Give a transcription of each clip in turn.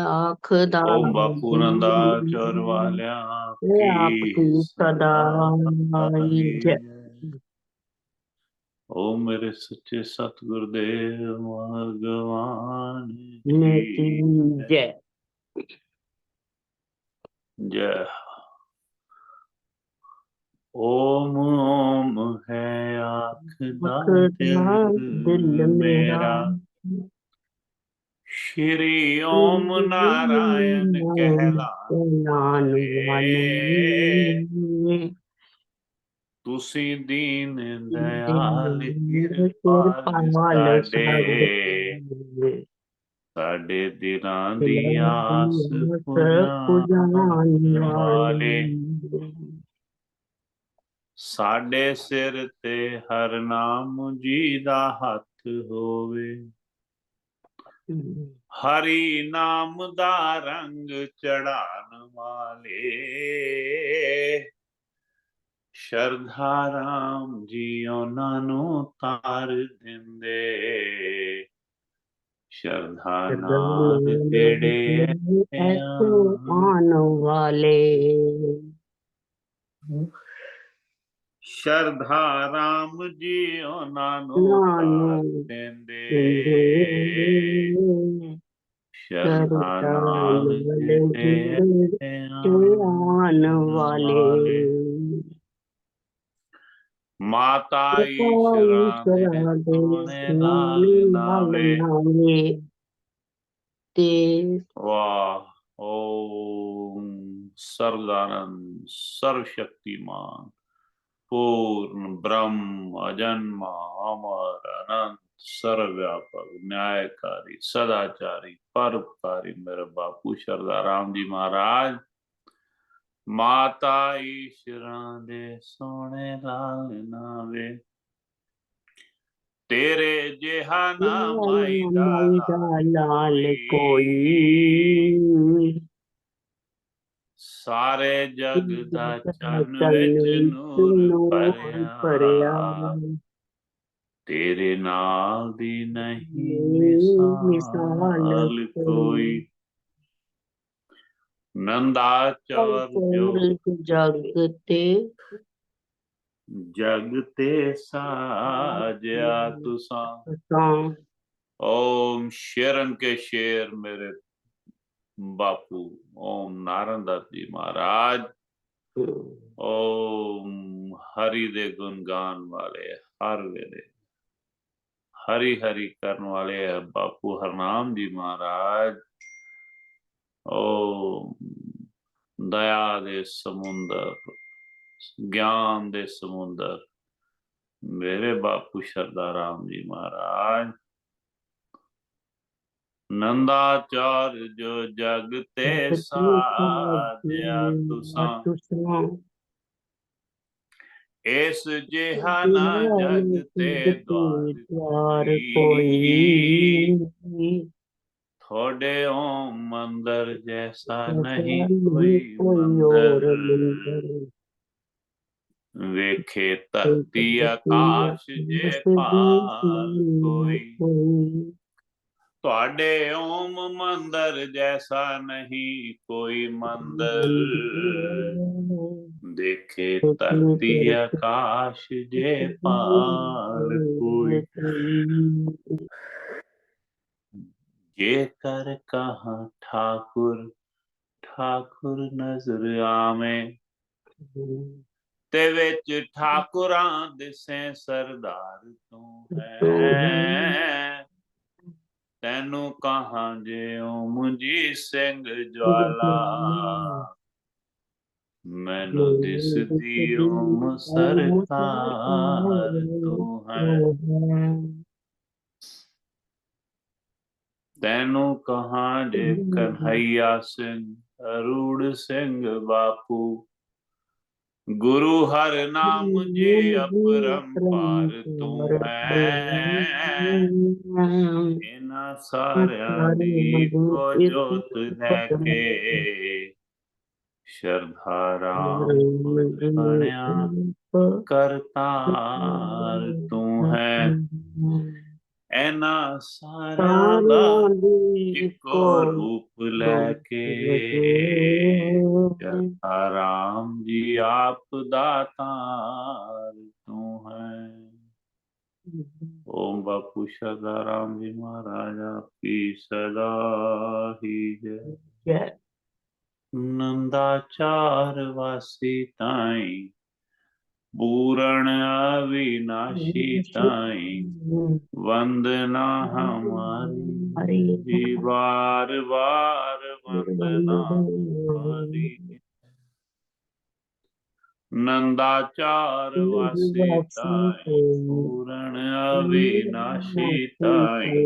आखदा ओम बापू नंदा चौर वाल्या की आपकी सदा सदा जय। जय। ओम मेरे सच्चे सतगुरुदेव भगवान नेकी की जय। जय। ओम ओम है आखदा आखदा दिल दिल मेरा मेरा, श्री ओम नारायण कहलान नान वाले। वाले तुसी दीन दयाल किरपाल किरपाल साडे, साडे साडे दिलां दी दिलां दी आस आस पुजान पुजान वाले। वाले। साडे सिर ते हर नाम जी दा हथ होवे, हरि नाम दा रंग चढ़ान वाले। शरधा राम जी उन्हां नू तार दिंदे, शरधा नाल जेड़े ऐसे आन। आन वाले शरधा राम जी उन्हां नू नानू तार देंदे, जिंदे शरधा सरदान नाल वाले जेड़े आन आन वाले। वाले। माता ईश्वरां दे ईश्वरा दे सोने लाल सोने लाल नावे। नावे ते वाह ओम सर्वदानंद सर्वशक्तिमान पूर्ण ब्रह्म अजन्मा अमर अनंत सर्वव्यापक न्यायकारी सदाचारी परोपकारी मेरे बापू शरदा राम जी महाराज, माता ईश्वरा दे सोने लाल नावे। तेरे जेहा ना माई दा माईदा लाल लाल कोई, कोई सारे जग दा चन विच चलने नूर नूर भरिया। भरिया तेरे नाल दी नहीं मिसाल मिसाल कोई। कोई। नंदाचौर जो जगते जग ते साजया तुसा। सां ओम शेरन के शेर मेरे बापू ओम नारायण दास जी महाराज। ओम हरि दे गुण गान वाले हर वेले हरि हरि करने वाले है बापू हरनाम जी महाराज। ओम दया दे समुंदर ज्ञान दे समुंदर मेरे बापू शरदा राम जी महाराज। नंदाचार जो जग ते साजया तुसा, इस जिहा ना जग ते द्वार द्वार कोई। कोई थोड़े ओम मंदिर जैसा ऐसा नहीं नहीं कोई कोई मंदिर, और मंदिर। वेखे धरती आकाश जे पार कोई। ਤੁਹਾਡੇ ओम मंदिर जैसा नहीं कोई मंदिर, देखे धरती आकाश जे पार कोई। ये कर कहाँ ठाकुर ठाकुर नजर आवे, ते विच ठाकुरां दिसे सरदार तू है। तेनू कहाँ जे ओम जी सिंह ज्वाला, मैनू दिसदी ओम सरकार तू है। तेनू कहाँ जे कन्हैया सिंह अरूड़ सिंह बापू, गुरु हर नाम जे अपरंपार तू है। इना सारिया दी को जोत लैके शरधा राम बनया करतार तू है। ऐना सारियां दा इको रूप लैके जथा राम जी आप दातार तू है। ओम बापू सदाराम जी महाराज आपकी सदा ही जय। नंदाचार वासी ताई पूरण अविनाशी ताई वंदना हमारी जी बार बार वंदना हमारी। नंदाचार वासी ताई पूरण अविनाशी ताई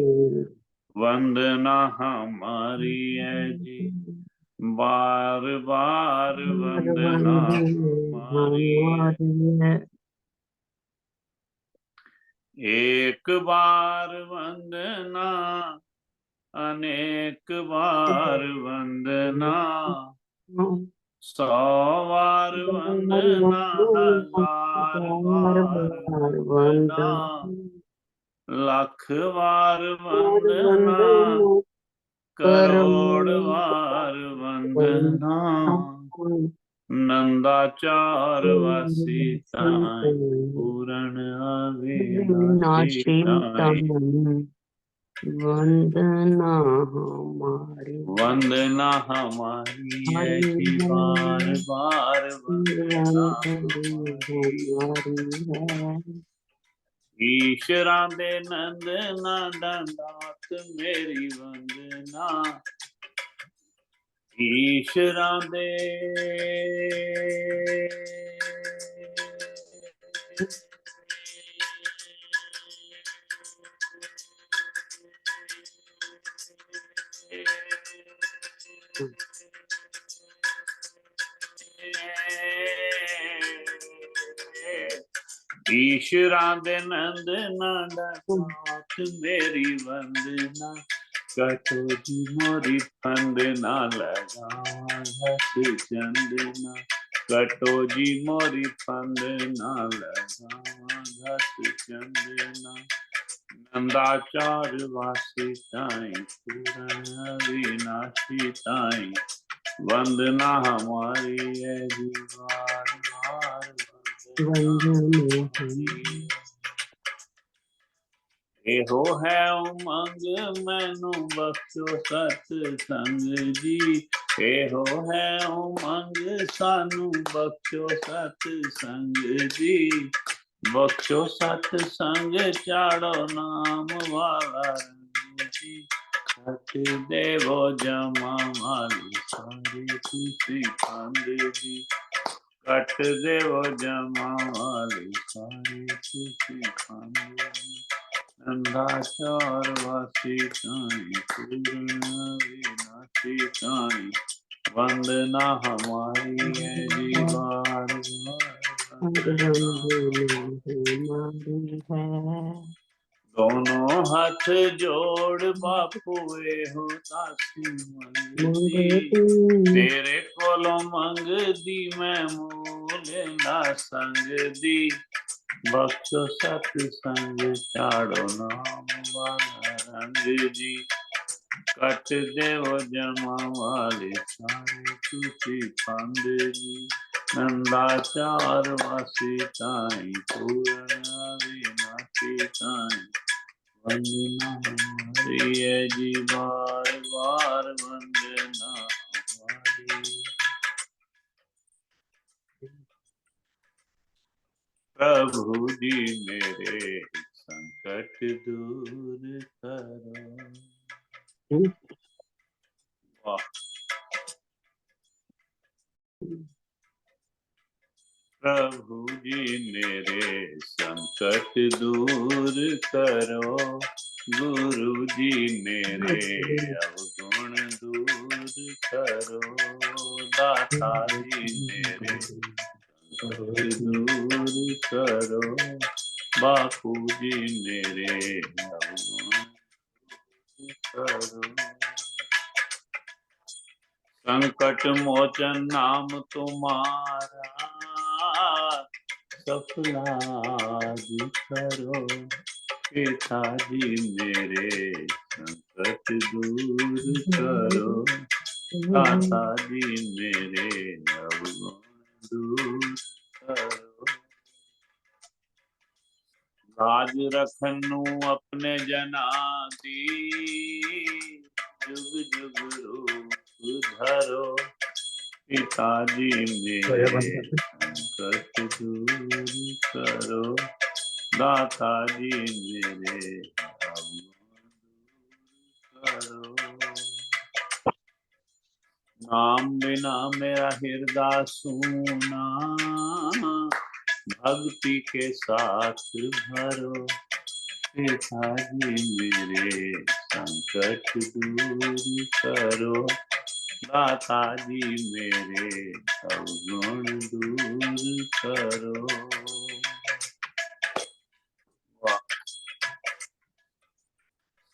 वंदना हमारी है जी बार बार वंदना हमारी है। एक बार वंदना अनेक बार वंदना 100 बार वंदना 1000 बार वंदना लाख बार वंदना करोड़ बार वंदना नंदाचार वासी ताई पूरण अविनाशी ताई वंदना हमारी है जी बार बार वंदना हमारी। ईश्वरां दे नंदना दंडात मेरी वंदना ईश्वरां दे ईश्वरां दे नंदना दंडात मेरी वंदना कटो जी मोरी फंदना लगावा घस चंदना कटो जी मोरी फंदना लगावा घस चंदना नंदाचार वासी ताई पूरण अविनाशी ताई वंदना हमारी है जी बार बार एहो है उमंग मैनू बख्शो सतसंग जी एहो है उमंग सानू बख्शो सतसंग जी बख्शो सतसंग चाड़ो नाम वाला रंग जी सत देवो जमा माली सारी खुशी खंड जी कट देवो जमा वाली सारी खुशी खंड जी नंदाचार वासी ताई पूर्ण अविनाशी ताई वंदना हमारी है जी बार बार। दोनों हाथ जोड़ बापू हो तासी मंगदी तेरे कोलों मंगदी मैं मूल ना संग दी बख्शो सतसंग चाड़ो नाम वाला रंग जी कट देव जमा वाले सारे तुसी फंद जी नंदाचार वासी ताई पूर्ण अविनाशी ताई वंदना हमारी है जी बार बार वंदना हमारी। प्रभु जी मेरे संकट दूर करो। वाह प्रभु जी मेरे संकट दूर करो गुरु जी मेरे अवगुण दूर करो दाता जी मेरे संकट दूर करो बापू जी मेरे अवगुण करो। संकट मोचन नाम तुम्हारा सफला करो पिताजी मेरे संकट दूर करो, दाता जी मेरे अवगुण दूर करो। लाज रखनू अपने जना दी, जुग जुग रूप धरो, पिताजी मेरे संकट दूर करो, दाता जी मेरे अवगुण दूर करो। नाम बिना मेरा हृदय सूना, भक्ति के साथ भरो, पिताजी मेरे संकट दूर करो, दाता जी मेरे अवगुण दूर करो।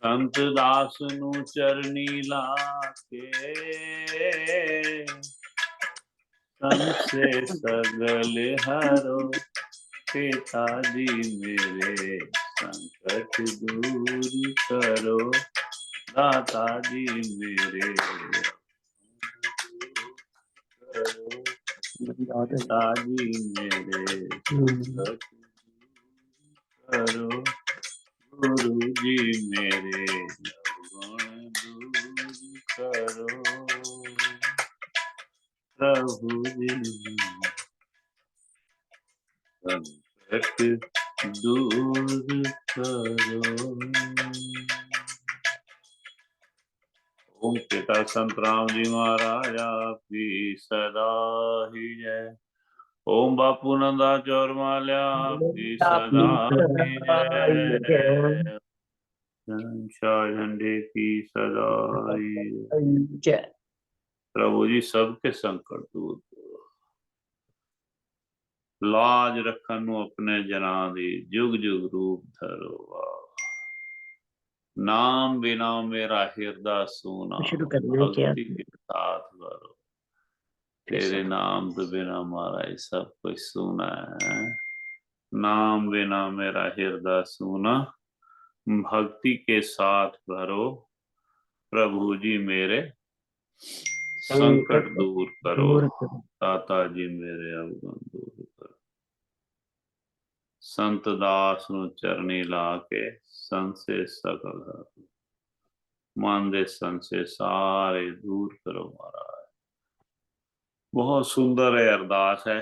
संत दास नु चरनी लाके, संसे सगल हरो, पिताजी मेरे संकट दूर करो, दाता जी मेरे करो, पिताजी मेरे संकट करो, गुरु जी मेरे अवगुण दूर करो, प्रभु जी संकट दूर करो। ओम पिता संत राम जी महाराज आपकी सदा ही जय। ओम बापू नंदा चौर माल्या आपकी सदा ही जय। शाह झंडे की सदा ही जय। प्रभु जी सबके संकट दूर करो। लाज रखन नू अपने जना दी, जुग जुग रूप धरो। नाम बिना मेरा हृदय सूना, शुरू करना है क्या? भक्ति के साथ भरो। तेरे नाम तो बिना हमारा सब कुछ सूना है। नाम बिना मेरा हृदय सूना, भक्ति के साथ भरो, प्रभु जी मेरे संकट दूर करो, दाता जी मेरे अवगुण दूर करो। संत दास नु चरनी लाके, संसे सकल हरो, मन दे संसे सारे दूर करो महाराज। बहुत सुंदर है अरदास है।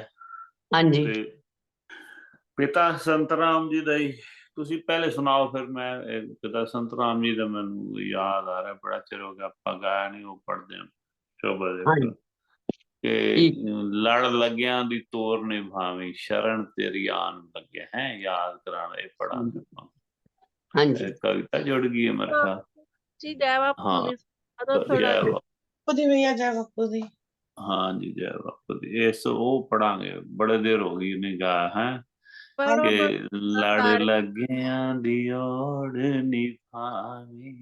हाँ जी। पिता संत राम जी दा ਤੁਸੀਂ ਪਹਿਲੇ ਸੁਣਾਓ, ਫਿਰ ਮੈਂ ਪਿਤਾ ਸੰਤ ਰਾਮ ਜੀ ਦਾ ਮੈਨੂੰ ਯਾਦ ਆ ਰਿਹਾ, ਬੜਾ ਚਿਰ ਹੋ ਗਿਆ ਆਪਾਂ ਗਾਇਆ ਨਹੀਂ, ਉਹ ਪੜਦੇ ਹਾਂ ਸ਼ੋਭਾ ਦੇ ਕਿ ਲੜ ਲੱਗਿਆਂ ਦੀ ਤੋਰ ਨਿਭਾਵੀਂ, ਸ਼ਰਨ ਤੇਰੀ ਆਨ ਲੱਗੇ ਹੈ, ਯਾਦ ਕਰਾਣਾ ਇਹ ਪੜਾਂਗੇ ਆਪਾਂ। हाँ जी, कविता जुड़ गई है मेरे ख्याल जी। जय बापू दी, जय बापू दी भैया, जय बापू दी। हाँ जी, जय बापू दी। ये सब वो पढ़ांगे, बड़े देर हो गई नहीं गाया है कि लड़ लगियां दी ओड़ निभावी,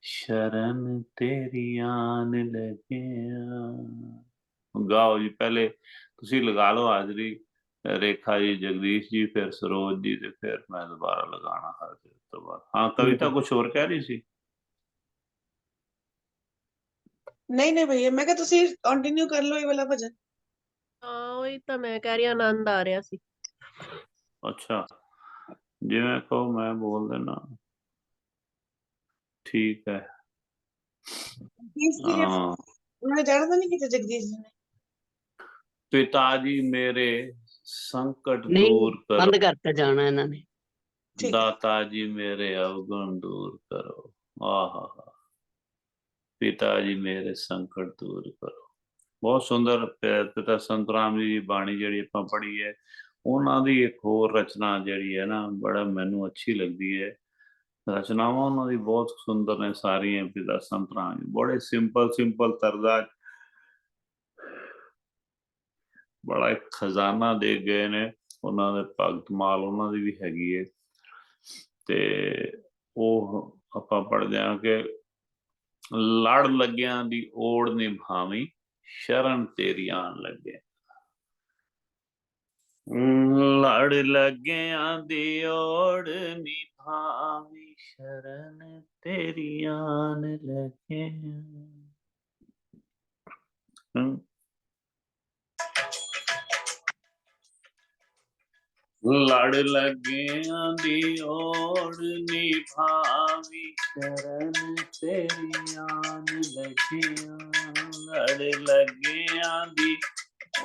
शरण तेरी आन लगिया। गाओ जी, पहले तुसी लगा लो हाजरी, रेखा जी, जगदीश जी, फिर सरोज जी, ते फिर मैं दोबारा लगाना हाजिर तो बाद। हाँ कविता कुछ और कह रही सी? नहीं नहीं भैया, मैं तुसी कंटिन्यू कर लो ये वाला भजन। ਉਹੀ ਤਾਂ ਮੈਂ ਕਹਿ ਰਹੀ, ਆਨੰਦ ਆ ਰਿਹਾ ਸੀ। अच्छा, जिवें कहो मैं बोल देना, ठीक है। हाँ, उन्होंने जाना तो नहीं किया जगदीश जी ने? पिताजी मेरे संकट दूर करो, बंद करके जाना इन्होंने, दाता जी मेरे अवगुण दूर करो। आहा, पिताजी मेरे संकट दूर करो। बहुत सुंदर पिता संत राम जी की बाणी जी ਆਪਾਂ पढ़ी है, उन्होंने एक होर रचना जी है ना, बड़ा मैनू अच्छी लगती है। रचनावां उन्होंने बहुत सुंदर ने सारियां, पिता संत राम जी बड़े सिंपल सिंपल तरदा बड़ा एक खजाना दे गए ने। उन्होंने भगत माल उन्होंने भी हैगी है, ते ਉਹ ਆਪਾਂ पढ़ते हैं कि लड़ लग्या दी ओड़ निभावी, शरण तेरी आन लगे। लड़ लग्या दी ओड़ निभावी शरण तेरी आन लगे। लड़ लग्या दी ओड़ निभावी शरण तेरी आन लगिया। लड़ लग्या दी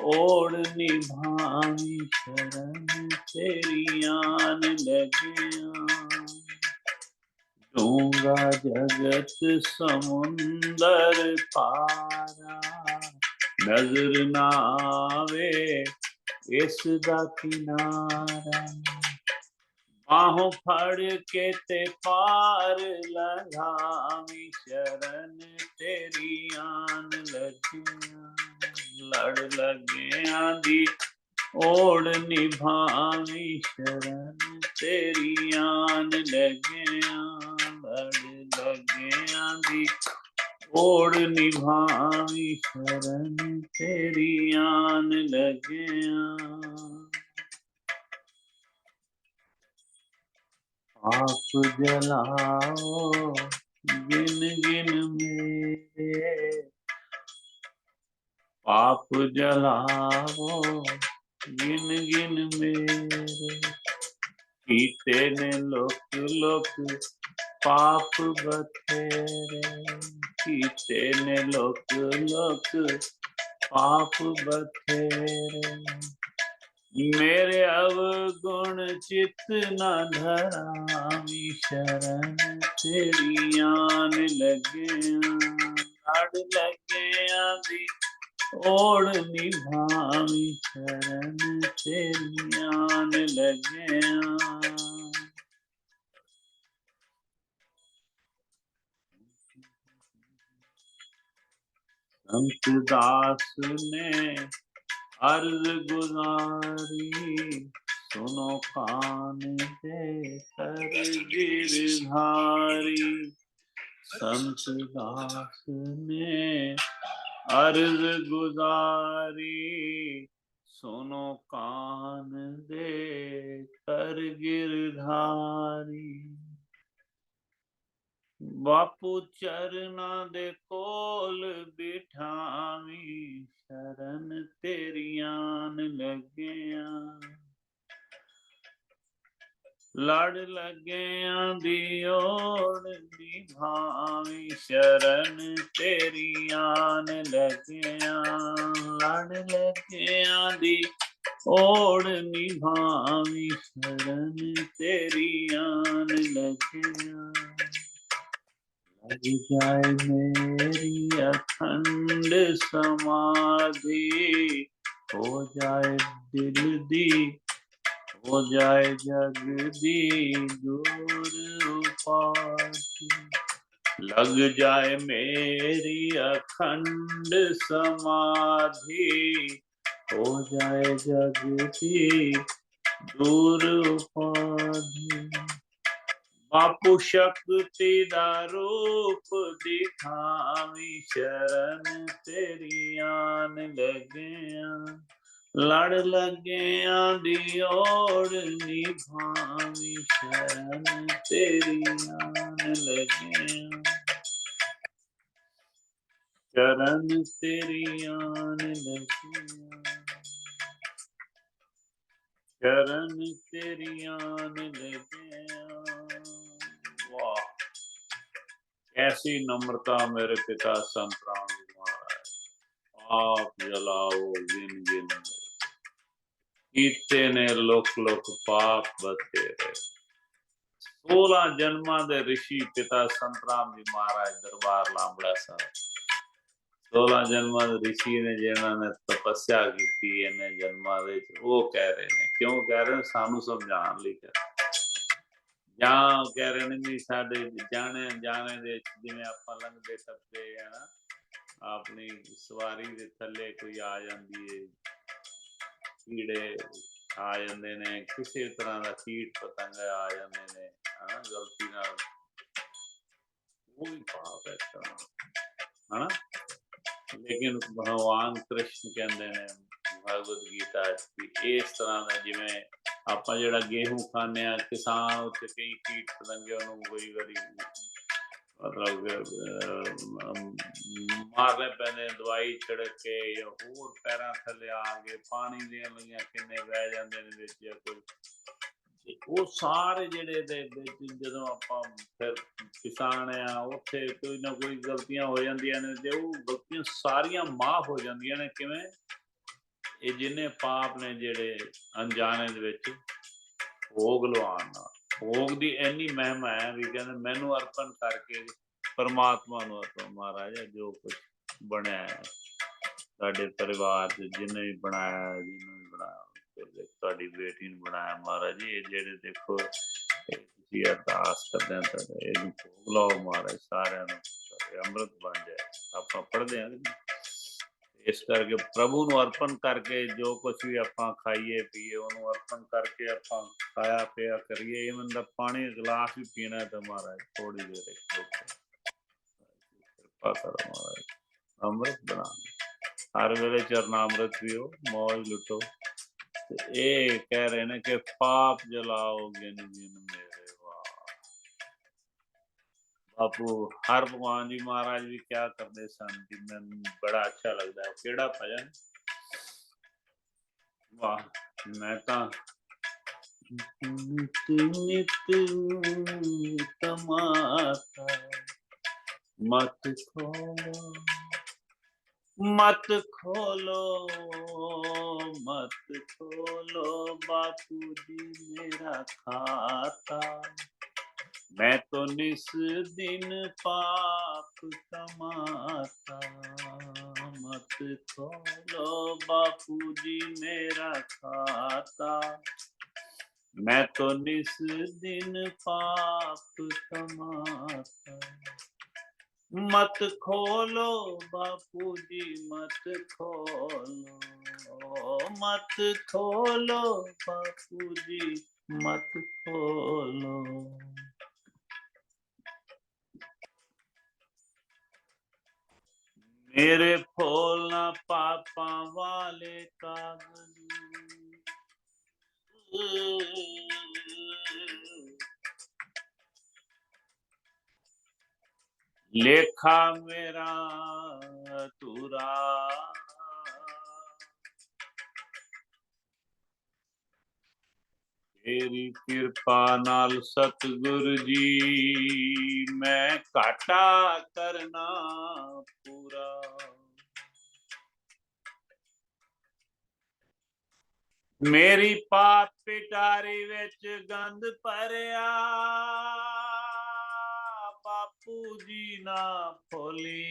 ओड़ निभावी शरण तेरी आन लगिया। डूंगा जगत समुंदर पारा नजर ना आवे इसदा किनारा। बाहों फड़ के ते पार लगावी शरण तेरी आन लगिया। लड़ लग्या दी ओड़ निभावी शरण तेरी आन लगिया। लड़ लग्या दी ओड़ निभावी शरण तेरी आन लगिया। आप जलाओ गिन गिन मेरे पाप जलाओ गिन गिन मेरे। कीते ने लोक लोक पाप बथेरे। कीते ने लोक लोक पाप बथेरे। मेरे अवगुण चित न धरावी शरण तेरी आन लगिया। लड़ लग्या दी ओड़ निभावी शरण तेरी आन लगिया। संत दास ने अर्ज गुजारी सुनो कान दे कर गिरधारी। संत दास ने अर्ज गुजारी सुनो कान दे कर गिरधारी। बापू चरना दे कोल बिठावी शरण तेरी आन लगिया। लड़ लग्या दी ओड़ निभावी शरण तेरी आन लगिया। लड़ लग्या दी ओड़ निभावी शरण तेरी आन लगिया। लग जाए मेरी अखंड समाधि हो जाए दिल दी हो जाए जग दी दूर उपाधि। लग जाए मेरी अखंड समाधि हो जाए जग दी दूर उपाधि। बापू शक्ति दा रूप दिखावी शरण तेरी आन लगिया। लड़ लग्या दी ओड़ निभावी शरण तेरी आन लगिया। शरण तेरी आन लगिया। शरण तेरी आन लगिया। वाह, कैसी नम्रता मेरे पिता संत राम जी महाराज। आप जलाओ गिन गिन कीते ने लोक लोक पाप बथेरे। 16 जन्मां दे ऋषि पिता संत राम जी महाराज दरबार लांबड़ा साहब। 16 जन्मां दे ऋषि ने जिन्होंने तपस्या की इन्हें जन्मां दे वो कह रहे हैं। क्यों कह रहे हैं? सानू समझाने लई कह रहे। ਜਾਂ कह रहे ने भी साडे जाने जाने दे जिवें आपां लंघदे टपदे है ना अपनी सवारी दे थल्ले कोई आ जांदी है कीड़े आ जांदे ने किसी तरह दा कीट पतंग आ जांदे ने है ना गलती नाल वो भी पाप है ना। लेकिन भगवान कृष्ण कहंदे ने ਭਗਵਦ ਗੀਤਾ 'ਚ ਵੀ ਇਸ ਤਰ੍ਹਾਂ ਦਾ ਜਿਵੇਂ ਆਪਾਂ ਜਿਹੜਾ ਗੇਹੂੰ ਖਾਂਦੇ ਹਾਂ, ਕਿਸਾਨ ਉੱਤੇ ਕਈ ਕੀਟ ਪਤੰਗੇ ਉਹਨੂੰ ਕਈ ਵਾਰੀ ਮਤਲਬ ਮਾਰਨੇ ਪੈਂਦੇ, ਦਵਾਈ ਛਿੜਕ ਕੇ ਜਾਂ ਹੋਰ ਪੈਰਾਂ ਥੱਲੇ ਆ ਕੇ ਪਾਣੀ ਦੀਆਂ ਲਈਆਂ ਕਿੰਨੇ ਵਹਿ ਜਾਂਦੇ ਨੇ ਵਿੱਚ ਜਾਂ ਕੋਈ, ਤੇ ਉਹ ਸਾਰੇ ਜਿਹੜੇ ਦੇ ਵਿੱਚ ਜਦੋਂ ਆਪਾਂ ਫਿਰ ਕਿਸਾਨ ਆ ਉੱਥੇ ਕੋਈ ਨਾ ਕੋਈ ਗਲਤੀਆਂ ਹੋ ਜਾਂਦੀਆਂ ਨੇ, ਤੇ ਉਹ ਗਲਤੀਆਂ ਸਾਰੀਆਂ ਮਾਫ਼ ਹੋ ਜਾਂਦੀਆਂ ਨੇ। ਕਿਵੇਂ? ਇਹ ਜਿੰਨੇ ਪਾਪ ਨੇ ਜਿਹੜੇ ਅਣਜਾਣੇ ਦੇ ਵਿੱਚ ਭੋਗ ਲਵਾਉਣ ਨਾਲ, ਭੋਗ ਦੀ ਇੰਨੀ ਮਹਿਮਾ ਹੈ ਵੀ ਕਹਿੰਦੇ ਮੈਨੂੰ ਅਰਪਣ ਕਰਕੇ ਪਰਮਾਤਮਾ ਨੂੰ ਅਰਪਣ, ਮਹਾਰਾਜ ਜੋ ਕੁਛ ਬਣਿਆ ਹੈ ਸਾਡੇ ਪਰਿਵਾਰ 'ਚ ਜਿਹਨੇ ਵੀ ਬਣਾਇਆ, ਜਿਹਨੂੰ ਵੀ ਬਣਾਇਆ, ਤੁਹਾਡੀ ਬੇਟੀ ਨੂੰ ਬਣਾਇਆ ਮਹਾਰਾਜ ਜੀ, ਇਹ ਜਿਹੜੇ ਦੇਖੋ ਇਹ ਤੁਸੀਂ ਅਰਦਾਸ ਕਰਦੇ ਹਾਂ ਇਹਨੂੰ ਭੋਗ ਲਾਓ ਮਹਾਰਾਜ, ਸਾਰਿਆਂ ਨੂੰ ਅੰਮ੍ਰਿਤ ਬਣ ਜਾਏ। ਆਪਾਂ ਪੜ੍ਹਦੇ ਹਾਂ ਇਸ ਕਰਕੇ ਪ੍ਰਭੂ ਨੂੰ ਅਰਪਣ ਕਰਕੇ ਜੋ ਕੁਛ ਵੀ ਆਪਾਂ ਖਾਈਏ ਪੀਏ ਉਹਨੂੰ ਅਰਪਣ ਕਰਕੇ ਆਪਾਂ ਖਾਇਆ ਪਿਆ ਕਰੀਏ। ਇਵਨ ਦਾ ਪਾਣੀ ਗਲਾਸ ਵੀ ਪੀਣਾ ਤਾਂ ਮਹਾਰਾਜ ਥੋੜੀ ਦੇਰ ਕਿਰਪਾ ਕਰੋ ਮਹਾਰਾਜ, ਅੰਮ੍ਰਿਤ ਬਣਾ ਹਰ ਵੇਲੇ ਚਰਨਾਮ੍ਰਿਤ ਪੀਓ, ਮੌਜ ਲੁੱਟੋ। ਤੇ ਇਹ ਕਹਿ ਰਹੇ ਨੇ ਕਿ ਪਾਪ ਜਲਾਓ ਗਿਨ ਗਿਨ ਮੇਰੇ ਵਾਹ। ਬਾਪੂ ਹਰ ਭਗਵਾਨ ਜੀ ਮਹਾਰਾਜ ਵੀ ਕਿਆ ਕਰਦੇ ਸਨ ਕਿ ਮੈਨੂੰ ਬੜਾ ਅੱਛਾ ਲੱਗਦਾ ਹੈ। ਕਿਹੜਾ ਭਜਨ? ਵਾਹ, ਮੈਂ ਤਾਂ ਨਿਤ ਤਮਾਤਾ ਮਤ ਖੋਲੋ, ਮਤ ਖੋਲੋ, ਮਤ ਖੋਲੋ ਬਾਪੂ ਜੀ ਮੇਰਾ ਖਾਤਾ, मैं तो निस दिन पाप कमाता, मत खोलो बापू जी मेरा खाता, मैं तो निस दिन पाप कमाता, मत खोलो बापू जी मत खोलो, मत खोलो बापू जी मत खोलो। मेरे फूलना पापा वाले कागज, लेखा मेरा तुरा, तेरी कृपा नाल सतगुरु जी मैं घाटा करना पूरा, मेरी पाप पिटारी विच गंद भरिया, बापू जी ना खोली,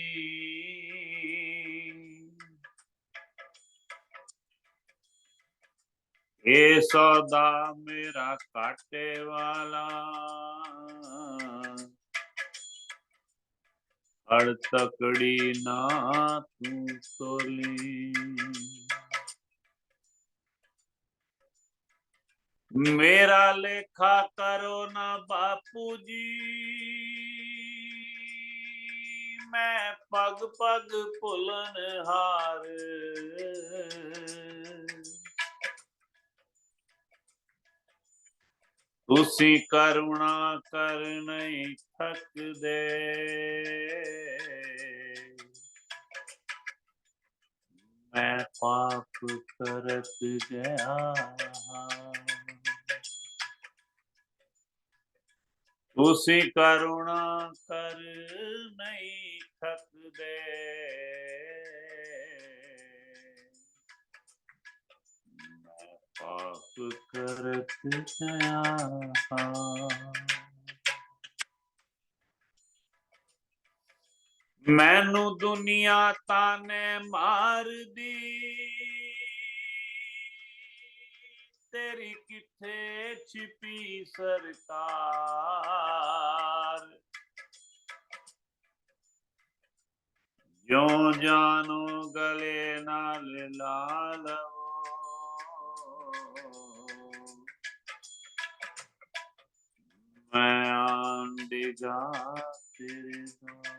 ये सौदा मेरा काटे वाला, हड़ तकड़ी ना तू तोली, मेरा लेखा करो ना बापू जी, मैं पग पग भुलन हार, तुसी करुणा कर नहीं थकदे, मैं पाप करत गया, तुसी करुणा कर नहीं थकदे, मैं पाप करत गया। मैनू दुनिया ताने मार दी, तेरी किथे छिपी सरकार, जो जानो गले नाल ला लवो, मैं आन डिगा तेरे द्वार,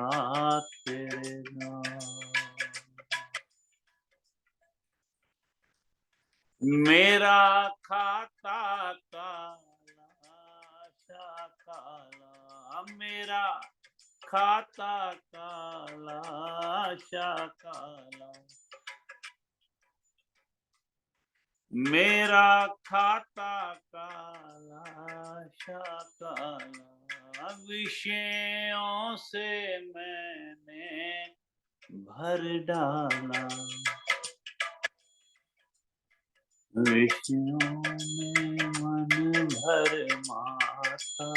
रात तेरे नाम। मेरा खाता काला आशा काला, मेरा खाता काला आशा काला, मेरा खाता काला आशा काला, विषयों से मैंने भर डाला, विषयों में मन भर माता।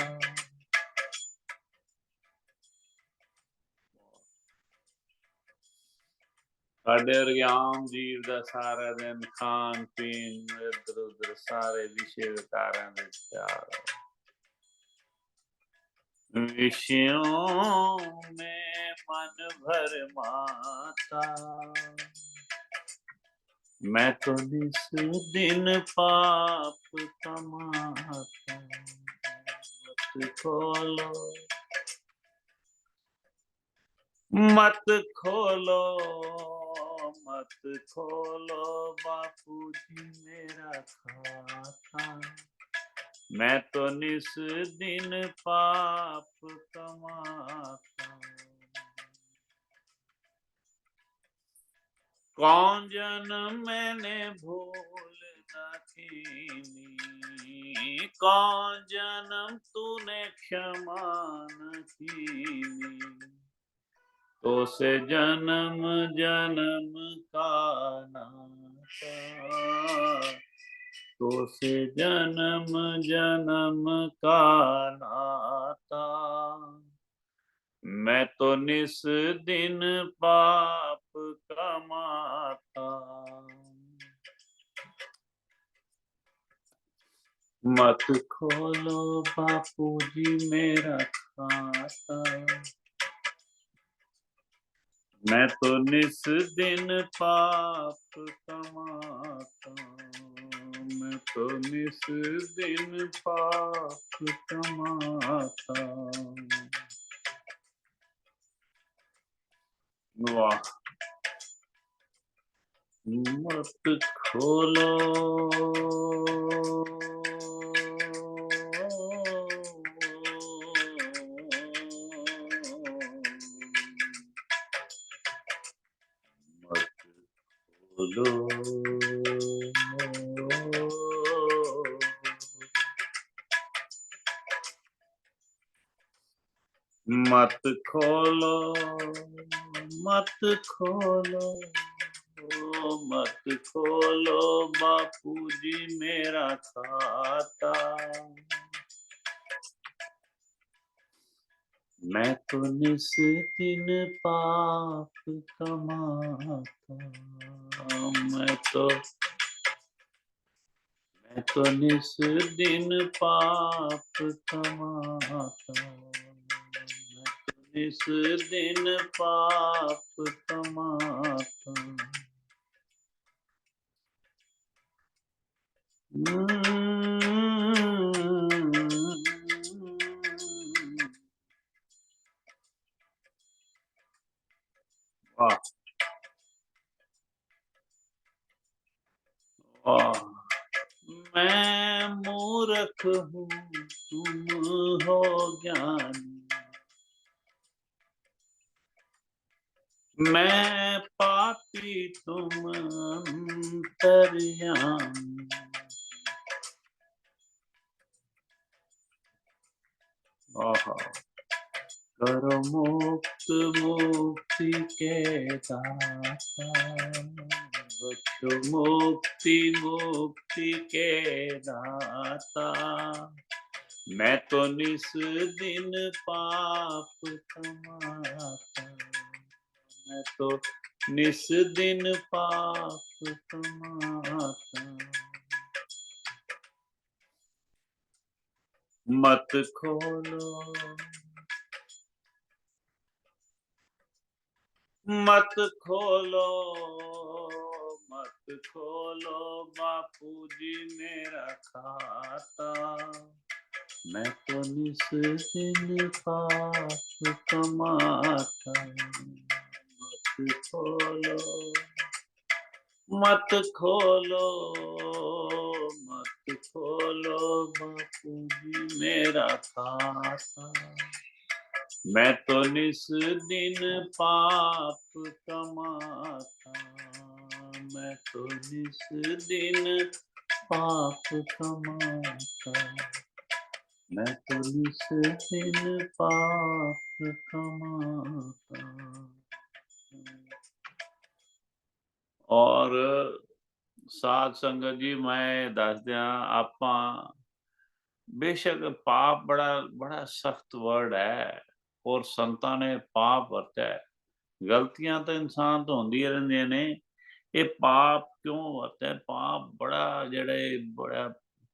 ਸਾਡੇ ਵਰਗੇ ਆਮ ਜੀਵ ਦਾ ਸਾਰਾ ਦਿਨ ਖਾਣ ਪੀਣ ਇੱਧਰ ਉੱਧਰ ਸਾਰੇ ਵਿਸ਼ੇ ਵਿਕਾਰਾਂ ਦੇ ਪਿਆਰ। विषयों में मन भर माता, मैं तो निस दिन पाप कमाता। मत खोलो मत खोलो मत खोलो बापू जी मेरा खाता, मैं तो निस दिन पाप कमाता। कौन जन्म मैंने भूल न कीनी, कौन जन्म तूने क्षमा न कीनी, तो से जन्म जन्म का नाता, तो से जन्म जन्म का नाता, मैं तो निस दिन पाप कमाता। मत खोलो बापू जी मेरा खाता, मैं तो निस दिन पाप कमाता, मैं तो निस दिन पाप कमाता। वाह। मत खोलो बोलो, मत खोलो मत खोलो मत खोलो बापू जी मेरा खाता, मैं तो निस दिन पाप कमाता, मैं तो निस दिन पाप कमाता, मैं तो निस दिन पाप कमाता। वाह वाह। मैं मूर्ख हूँ तुम हो ज्ञानी, मैं पापी तुम अंतर्यामी, आहा। करो मुक्त मुक्ति के दाता, बख्शो मुक्ति मुक्ति के दाता, मैं तो निस दिन पाप कमाता, मैं तो निस दिन पाप कमाता। मत खोलो मत खोलो मत खोलो बापू जी मेरा खाता, मैं तो निस दिन पाप कमाता, मत खोलो, मत खोलो बापू जी मेरा खाता। मैं तो निस दिन पाप कमाता, मैं तो निस दिन पाप कमाता, मैं तो निस दिन पाप कमाता। और साध संगत जी मैं दस दियां आपां बेशक पाप बड़ा सख्त वर्ड है और संतां ने पाप वरत्या है। गलतियां तो इंसान तो होंदियां रहिंदियां ने, ये पाप क्यों वरत्या है? पाप बड़ा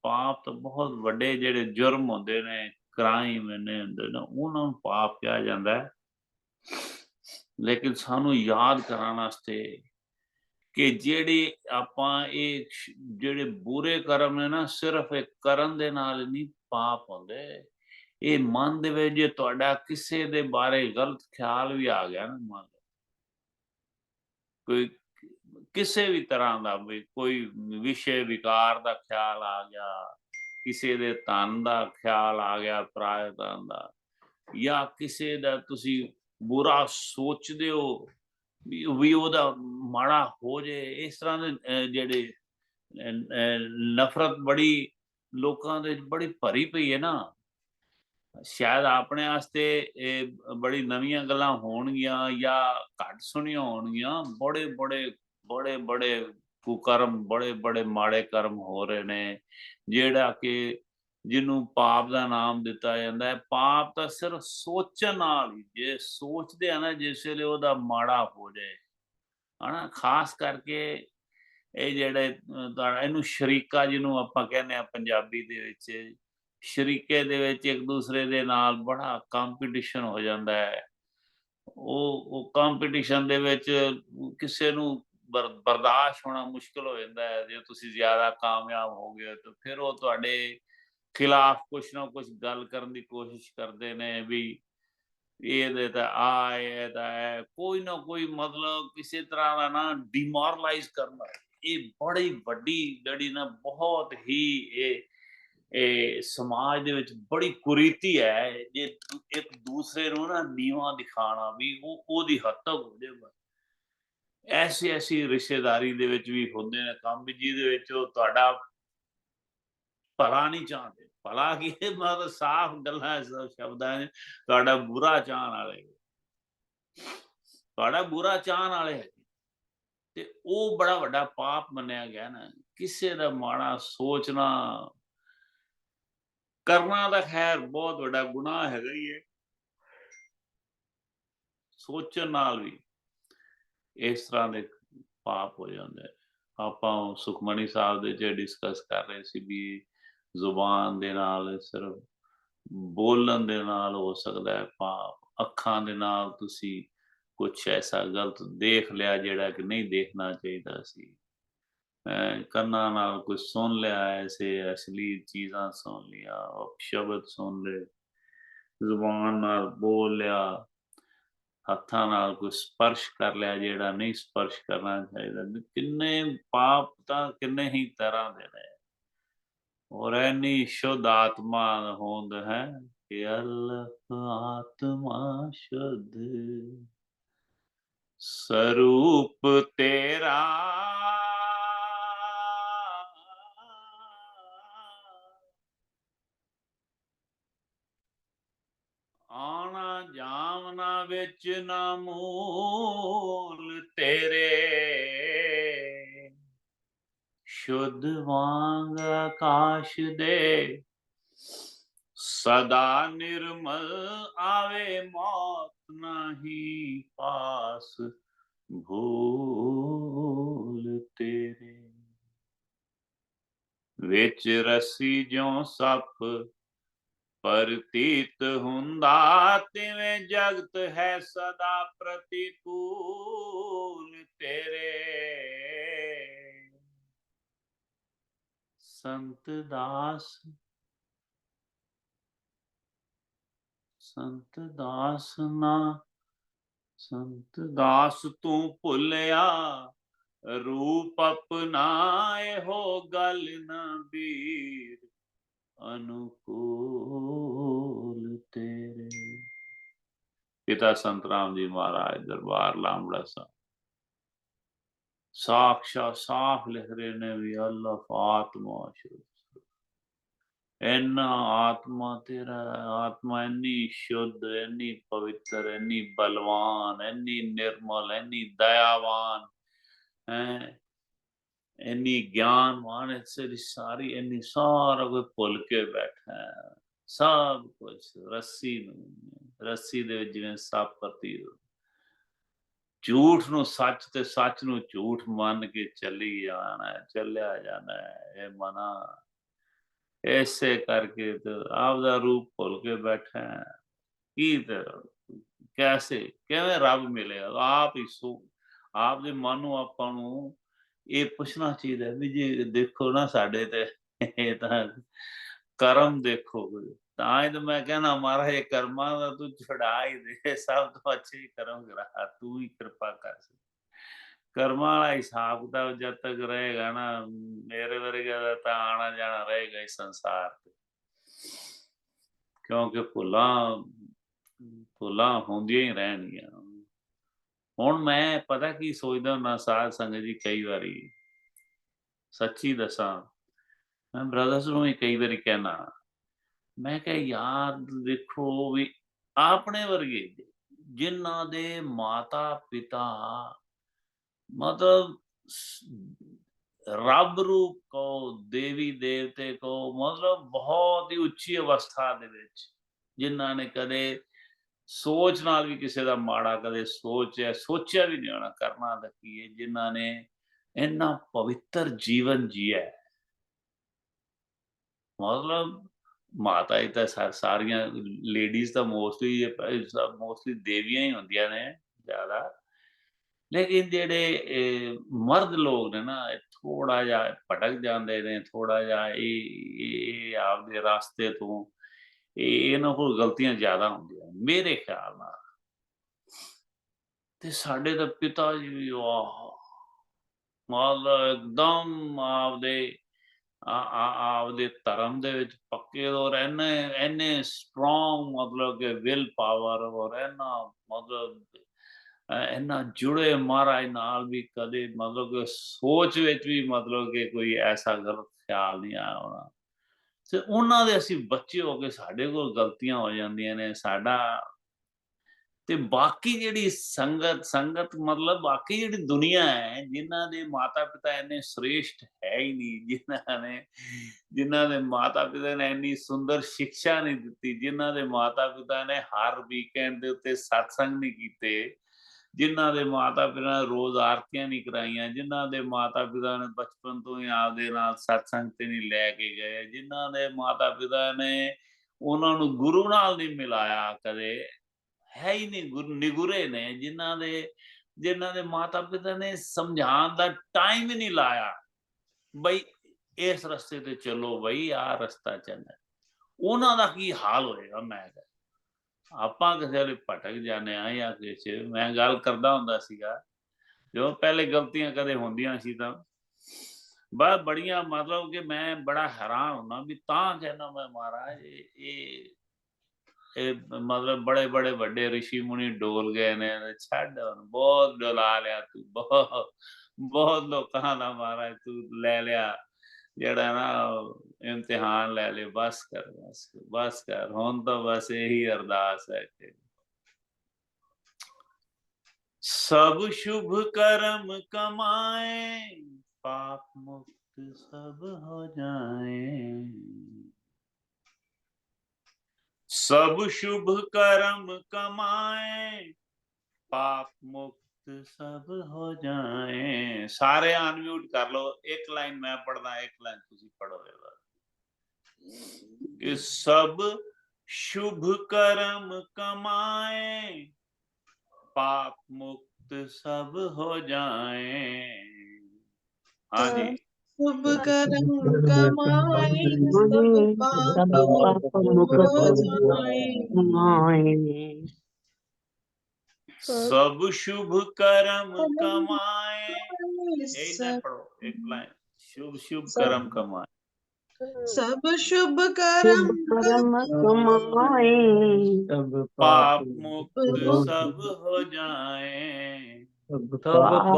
पाप तो बहुत ਵੱਡੇ ਜਿਹੜੇ जुर्म ਹੁੰਦੇ ਨੇ, क्राइम इन्ने ਹੁੰਦੇ ਨੇ, ਉਹਨਾਂ ਨੂੰ पाप ਕਿਹਾ ਜਾਂਦਾ ਹੈ। ਲੇਕਿਨ ਸਾਨੂੰ ਯਾਦ ਕਰਾਉਣ ਵਾਸਤੇ ਕਿ ਜਿਹੜੇ ਆਪਾਂ ਇਹ ਜਿਹੜੇ ਬੁਰੇ ਕਰਮ ਨੇ ਨਾ ਸਿਰਫ ਇੱਕ ਕਰਨ ਦੇ ਨਾਲ ਨਹੀਂ ਪਾਪ ਹੁੰਦੇ, ਇਹ ਮਨ ਦੇ ਵਿੱਚ ਜੇ ਤੁਹਾਡਾ ਕਿਸੇ ਦੇ ਬਾਰੇ ਗਲਤ ਖਿਆਲ ਵੀ ਆ ਗਿਆ ਨਾ, ਮਨ ਕੋਈ ਕਿਸੇ ਵੀ ਤਰ੍ਹਾਂ ਦਾ ਵੀ ਕੋਈ ਵਿਸ਼ੇ ਵਿਕਾਰ ਦਾ ਖਿਆਲ ਆ ਗਿਆ, ਕਿਸੇ ਦੇ ਧਨ ਦਾ ਖਿਆਲ ਆ ਗਿਆ, ਪਰਾਏ ਧਨ ਦਾ, ਜਾਂ ਕਿਸੇ ਦਾ ਤੁਸੀਂ ਬੁਰਾ ਸੋਚਦੇ ਹੋ ਵੀ ਉਹਦਾ ਮਾੜਾ ਹੋ ਜੇ, ਇਸ ਤਰ੍ਹਾਂ ਦੇ ਜਿਹੜੇ ਨਫ਼ਰਤ ਬੜੀ ਲੋਕਾਂ ਦੇ ਬੜੀ ਭਰੀ ਪਈ ਹੈ ਨਾ। ਸ਼ਾਇਦ ਆਪਣੇ ਵਾਸਤੇ ਇਹ ਬੜੀ ਨਵੀਆਂ ਗੱਲਾਂ ਹੋਣਗੀਆਂ ਜਾਂ ਘੱਟ ਸੁਣੀਆਂ ਹੋਣਗੀਆਂ, ਬੜੇ ਕੁਕਰਮ, ਬੜੇ ਮਾੜੇ ਕਰਮ ਹੋ ਰਹੇ ਨੇ, ਜਿਹੜਾ ਕਿ ਜਿਹਨੂੰ ਪਾਪ ਦਾ ਨਾਮ ਦਿੱਤਾ ਜਾਂਦਾ ਹੈ। ਪਾਪ ਤਾਂ ਸਿਰਫ ਸੋਚਣ ਨਾਲ ਹੀ, ਜੇ ਸੋਚਦੇ ਆ ਨਾ ਜਿਸ ਵੇਲੇ ਉਹਦਾ ਮਾੜਾ ਹੋ ਜਾਏ ਹਨਾ, ਖਾਸ ਕਰਕੇ ਇਹ ਜਿਹੜੇ ਇਹਨੂੰ ਸ਼ਰੀਕਾ ਜਿਹਨੂੰ ਆਪਾਂ ਕਹਿੰਦੇ ਆ ਪੰਜਾਬੀ ਦੇ ਵਿੱਚ, ਸ਼ਰੀਕੇ ਦੇ ਵਿੱਚ ਇੱਕ ਦੂਸਰੇ ਦੇ ਨਾਲ ਬੜਾ ਕੰਪੀਟੀਸ਼ਨ ਹੋ ਜਾਂਦਾ ਹੈ। ਉਹ ਕੰਪੀਟੀਸ਼ਨ ਦੇ ਵਿੱਚ ਕਿਸੇ ਨੂੰ ਬਰਦਾਸ਼ਤ ਹੋਣਾ ਮੁਸ਼ਕਿਲ ਹੋ ਜਾਂਦਾ ਹੈ। ਜੇ ਤੁਸੀਂ ਜ਼ਿਆਦਾ ਕਾਮਯਾਬ ਹੋ ਗਏ ਤਾਂ ਫਿਰ ਉਹ ਤੁਹਾਡੇ ਖਿਲਾਫ ਕੁਛ ਨਾ ਕੁਛ ਗੱਲ ਕਰਨ ਦੀ ਕੋਸ਼ਿਸ਼ ਕਰਦੇ ਨੇ ਵੀ ਇਹਦੇ ਤਾਂ ਇਹ ਤਾਂ ਹੈ, ਕੋਈ ਨਾ ਕੋਈ ਮਤਲਬ ਕਿਸੇ ਤਰ੍ਹਾਂ ਦਾ ਨਾ ਡਿਮੋਰਲਾਈਜ਼ ਕਰਨਾ। ਇਹ ਬੜੀ ਵੱਡੀ ਜਿਹੜੀ ਨਾ ਬਹੁਤ ਹੀ ਇਹ ਸਮਾਜ ਦੇ ਵਿੱਚ ਬੜੀ ਕੁਰੀਤੀ ਹੈ, ਜੇ ਇੱਕ ਦੂਸਰੇ ਨੂੰ ਨਾ ਨੀਵਾਂ ਦਿਖਾਣਾ ਵੀ ਉਹਦੀ ਹੱਦ ਤੱਕ ਹੋ ਜਾਏ। ਐਸੀ ਰਿਸ਼ਤੇਦਾਰੀ ਦੇ ਵਿੱਚ ਵੀ ਹੁੰਦੇ ਨੇ ਕੰਮ ਵੀ ਜਿਹਦੇ ਵਿੱਚ ਉਹ ਤੁਹਾਡਾ ਭਲਾ ਨਹੀਂ ਚਾਹੁੰਦੇ। ਭਲਾ ਕੀ ਮਤਲਬ ਸਾਫ਼ ਗੱਲਾਂ ਸ਼ਬਦਾਂ ਨੇ, ਤੁਹਾਡਾ ਬੁਰਾ ਚਾਹਣ ਵਾਲੇ, ਤੁਹਾਡਾ ਬੁਰਾ ਚਾਹਣ ਵਾਲੇ ਹੈਗੇ, ਤੇ ਉਹ ਬੜਾ ਵੱਡਾ ਪਾਪ ਮੰਨਿਆ ਗਿਆ ਨਾ। ਕਿਸੇ ਦਾ ਮਾੜਾ ਸੋਚਣਾ ਕਰਨਾ ਤਾਂ ਖੈਰ ਬਹੁਤ ਵੱਡਾ ਗੁਨਾਹ ਹੈਗਾ ਹੀ ਹੈ, ਸੋਚਣ ਨਾਲ ਵੀ ਇਸ ਤਰ੍ਹਾਂ ਦੇ ਪਾਪ ਹੋ ਜਾਂਦੇ। ਆਪਾਂ ਸੁਖਮਨੀ ਸਾਹਿਬ ਦੇ ਚ ਡਿਸਕਸ ਕਰ ਰਹੇ ਸੀ ਵੀ ਜ਼ੁਬਾਨ ਦੇ ਨਾਲ, ਸਿਰਫ ਬੋਲਣ ਦੇ ਨਾਲ ਹੋ ਸਕਦਾ ਹੈ ਪਾਪ, ਅੱਖਾਂ ਦੇ ਨਾਲ ਤੁਸੀਂ ਕੁਛ ਐਸਾ ਗਲਤ ਦੇਖ ਲਿਆ ਜਿਹੜਾ ਕਿ ਨਹੀਂ ਦੇਖਣਾ ਚਾਹੀਦਾ ਸੀ, ਕੰਨਾਂ ਨਾਲ ਕੁਛ ਸੁਣ ਲਿਆ, ਐਸੇ ਅਸ਼ਲੀਲ ਚੀਜ਼ਾਂ ਸੁਣ ਲਿਆ, ਸ਼ਬਦ ਸੁਣ ਲਏ, ਜ਼ੁਬਾਨ ਨਾਲ ਬੋਲ ਲਿਆ, ਹੱਥਾਂ ਨਾਲ ਕੋਈ ਸਪਰਸ਼ ਕਰ ਲਿਆ ਜਿਹੜਾ ਨਹੀਂ ਸਪਰਸ਼ ਕਰਨਾ ਚਾਹੀਦਾ। ਕਿੰਨੇ ਪਾਪ ਤਾਂ ਕਿੰਨੇ ਹੀ ਤਰ੍ਹਾਂ ਦੇ ਨੇ, ਔਰ ਇੰਨੀ ਸ਼ੁੱਧ ਆਤਮਾ ਹੋਂਦ ਹੈ ਕਿ ਅਲਖ ਆਤਮਾ ਸ਼ੁੱਧ ਸਰੂਪ ਤੇਰਾ, ਆਣਾ ਜਾਵਨਾ ਵਿੱਚ ਨਾ ਮੂਲ ਤੇਰੇ, ਸ਼ੁੱਧ ਵਾਂਗ ਆਕਾਸ਼ ਦੇ ਸਦਾ ਨਿਰਮਲ, ਆਵੇ ਮੌਤ ਨਹੀਂ ਪਾਸ ਭੂਲ ਤੇਰੇ, ਵਿੱਚ ਰਸੀ ਜਿਉ ਸੱਪ ਪ੍ਰਤੀਤ ਹੁੰਦਾ, ਤਿਵੇਂ ਜਗਤ ਹੈ ਸਦਾ ਪ੍ਰਤੀਕੂਲ ਤੇਰੇ, ਸੰਤ ਦਾਸ संत दास ना संत दास तू भुलिया रूप अपनाए हो गल न बीर अनुकूल तेरे। पिता संत राम जी महाराज दरबार लामड़ा सा साक्षात साफ लिख रहे ने भी अल्लाह आत्मा इन्ना आत्मा तेरा आत्मा इन्नी शुद्ध इन्नी पवित्र इन्नी बलवान इन्नी निर्मल इन्नी दयावान है इन्नी ज्ञानवान तेरी सारी इन्नी सारा कोई भुल के बैठा है सब कुछ रस्सी दे जिवें सप प्रतीत झूठ नूं सच ते सच नूं झूठ मन के चली जाना है चलिया जाना है ये मना ऐसे करके तो आपदा रूप भुल के बैठा है की कैसे किवें रब मिलेगा आप ही सो आप दे मन नूं आपां नूं ये पुछना चाहिए भी जे देखो ना साडे ते ये तां करम देखो तां ही तो मैं कहना महाराज ये कर्मां दा तू छुड़ा ही दे सब तो अच्छे ही कर्म करा तू ही कृपा कर कर्मां वाला हिसाब किताब जब तक रहेगा ना मेरे वर्गे दा तां आना जाना रहेगा इस संसार ते क्योंकि भुलां होंदियां ही रहणगियां हुण मैं पता की सोचदा हुंदा साध संगत जी कई वारी सच्ची दसां मैं ब्रदर्स नूं भी कई वारी कहना मैं कहा यार देखो भी अपने वर्गे जिन्हां दे माता पिता मतलब रब रूप को देवी देवते को मतलब बहुत ही उच्ची अवस्था दे विच जिन्हां ने कदे सोच नाल भी किसी का माड़ा कदे सोचिया भी नहीं होना करना दा की है जिन्हां ने इन्ना पवित्र जीवन जिया मतलब माता ही तो सारियां लेडीज तो मोस्टली देवियां ही होंदियां ने ज्यादा लेकिन जेडे मर्द लोग ने ना थोड़ा जा भटक जाते ने थोड़ा जा आपदे रास्ते तो इन्हां कोल गलतियां ज्यादा होंदियां मेरे ख्याल नाल ते साडे तां पिता जी भी वाह मतलब एकदम आपदे धर्म दे विच पक्के और इन्ने स्ट्रॉन्ग मतलब कि विल पावर और इन्ना मतलब इन्ना जुड़े महाराज नाल भी कदे मतलब कि सोच विच भी मतलब कि कोई ऐसा गलत ख्याल नहीं आया होना ते उन्हां दे असीं बच्चे हो के साडे कोल गलतियां हो जांदियां ने साडा ते बाकी जिहड़ी संगत मतलब बाकी जिहड़ी दुनिया है जिन्हां दे माता पिता इन्ने श्रेष्ठ है ही नहीं जिन्हां दे माता पिता ने इन्नी सुंदर शिक्षा नहीं दित्ती जिन्हां दे माता पिता ने हर वीकेंड दे उत्ते सत्संग नहीं कीते जिन्हां दे माता पिता ने रोज आरतियां नहीं कराईयां जिन्हां दे माता पिता ने बचपन तो ही आपदे नाल सत्संग ते नहीं लैके गए जिन्हां दे माता पिता ने उन्हां नूं गुरु नाल नहीं मिलाया कदे है ही नहीं निगुरे ने जिन्हां दे माता पिता ने समझाण दा टाइम ही नहीं लाया बई इस रस्ते ते चलो बई आ रस्ता चलना उन्हां दा की हाल होएगा मैं ਆਪਾਂ ਕਿਸੇ ਵੇਲੇ ਭਟਕ ਜਾਂਦੇ ਆ ਜਾਂ ਕੁਛ ਮੈਂ ਗੱਲ ਕਰਦਾ ਹੁੰਦਾ ਸੀਗਾ ਜੋ ਪਹਿਲੇ ਗਲਤੀਆਂ ਕਦੇ ਹੁੰਦੀਆਂ ਸੀ ਤਾਂ ਬਸ ਬੜੀਆਂ ਮਤਲਬ ਕਿ ਮੈਂ ਬੜਾ ਹੈਰਾਨ ਹੁੰਦਾ ਵੀ ਤਾਂ ਕਹਿੰਦਾ ਮੈਂ ਮਹਾਰਾਜ ਇਹ ਮਤਲਬ ਬੜੇ ਬੜੇ ਵੱਡੇ ਰਿਸ਼ੀ ਮੁਨੀ ਡੋਲ ਗਏ ਨੇ ਛੱਡ ਬਹੁਤ ਡੋਲਾ ਲਿਆ ਤੂੰ ਬਹੁਤ ਲੋਕਾਂ ਦਾ ਮਹਾਰਾਜ ਤੂੰ ਲੈ ਲਿਆ ਜਿਹੜਾ ਨਾ ਇਮਤਿਹਾਨ ਲੈ ਲੈ ਬਸ ਕਰ ਹੁਣ ਤਾਂ ਬਸ ਇਹੀ ਅਰਦਾਸ ਹੈ ਕਿ सब शुभ कर्म कमाए पाप मुक्त सब हो जाए सब शुभ कर्म कमाए पाप मुक्त सब हो जाए सारे अनम्यूट कर लो एक लाइन मैं पढ़ना एक लाइन तुसी पढ़ो कि सब शुभ कर्म कमाए पाप मुक्त सब हो जाए हाँ जी शुभ कर्म कमाए, सब पाप सब पाप मुक्त हो जाए। कमाए। सब शुभ कर्म कमाए, यही लाइन सब पढ़ो, एक लाइन। शुभ शुभ सब कर्म कमाए, सब शुभ शुभ कर्म कर्म कमाए, सब पाप पाप मुक्त कमाए, सब हो जाए। सब पाप पाप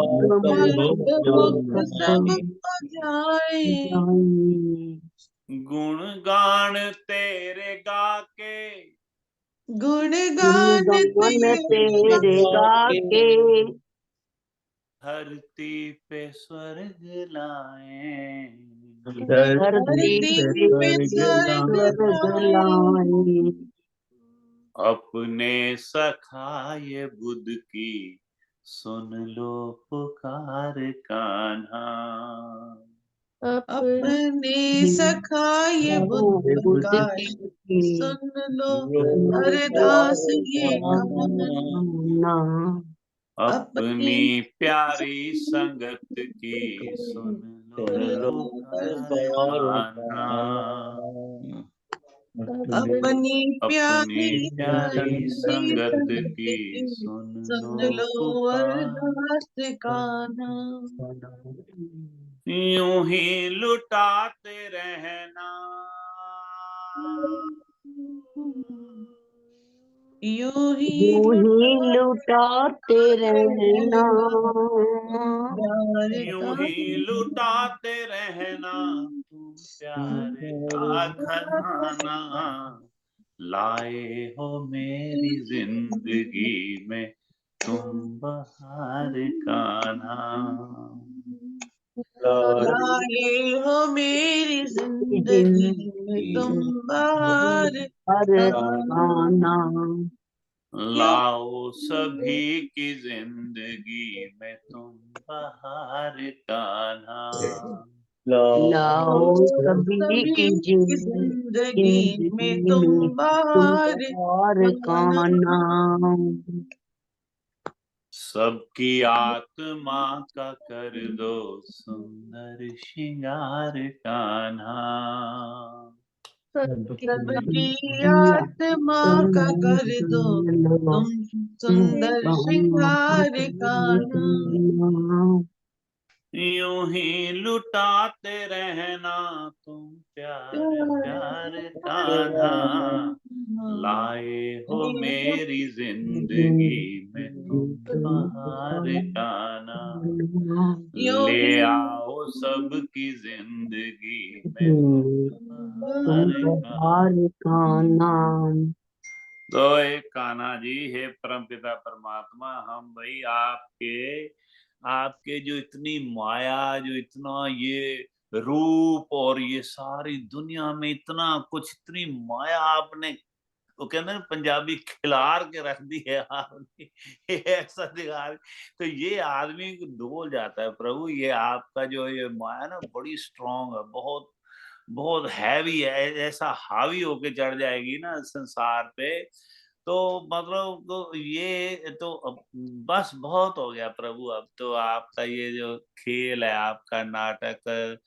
मुक्त मुक्त सब सब हो जाए। जाए। गुण गान तेरे गा के, गुणगान गुणगान तेरे तेरे गा के, धरती पे स्वर्ग लाए। धरती धरती पे पे स्वर्ग स्वर्ग लाए। लाए। अपने सखाए बुद्ध की सुन लो पुकार कान्हा। अपने सखाए बुद्ध बुद्ध का की सुन लो अरदास ये कहानी। कामना, अपनी प्यारी संगत की सुन लो पुकार कान्हा। अपनी अपनी प्यारी प्यारी संगत संगत की की सुन सुन लो लो पुकार। अरदास गाना। यूं ही लुटाते रहना, यूं ही यूं ही लुटाते रहना, प्यार यूं का ही लुटाते रहना, तुम प्यार का खजाना। लाए हो मेरी जिंदगी में तुम बहार कान्हा। लाए हो मेरी जिंदगी में तुम जिंदगी बाहर हर का। खाना, लाओ सभी की जिंदगी में तुम बहार कान्हा। लाओ सभी की जिंदगी में जिंदगी तुम में तुम बाहर और का। खाना। सबकी आत्मा का कर दो सुंदर श्रृंगार कान्हा। सबकी आत्मा का कर दो तुम सुंदर श्रृंगार गाना। यूं ही लुटाते रहना तुम प्यार प्यार कान्हा। लाए हो मेरी जिंदगी में तुम बहार कान्हा। ले आओ सबकी जिंदगी में तुम तुम बहार कान्हा। बहार का नाम। तो एक कान्हा जी, हे परम पिता परमात्मा, हम भाई आपके आपके जो इतनी माया, जो इतना ये रूप और ये सारी दुनिया में इतना कुछ, इतनी माया आपने, वो कहते हैं पंजाबी, खिलार के रख दी है आपने। ये ऐसा दिखा, तो ये आदमी डोल जाता है प्रभु। ये आपका जो ये माया ना बड़ी स्ट्रांग है, बहुत बहुत हैवी है, ऐसा हावी होके चढ़ जाएगी ना संसार पे। तो मतलब तो ये तो अब बस बहुत हो गया प्रभु। अब तो आपका ये जो खेल है, आपका नाटक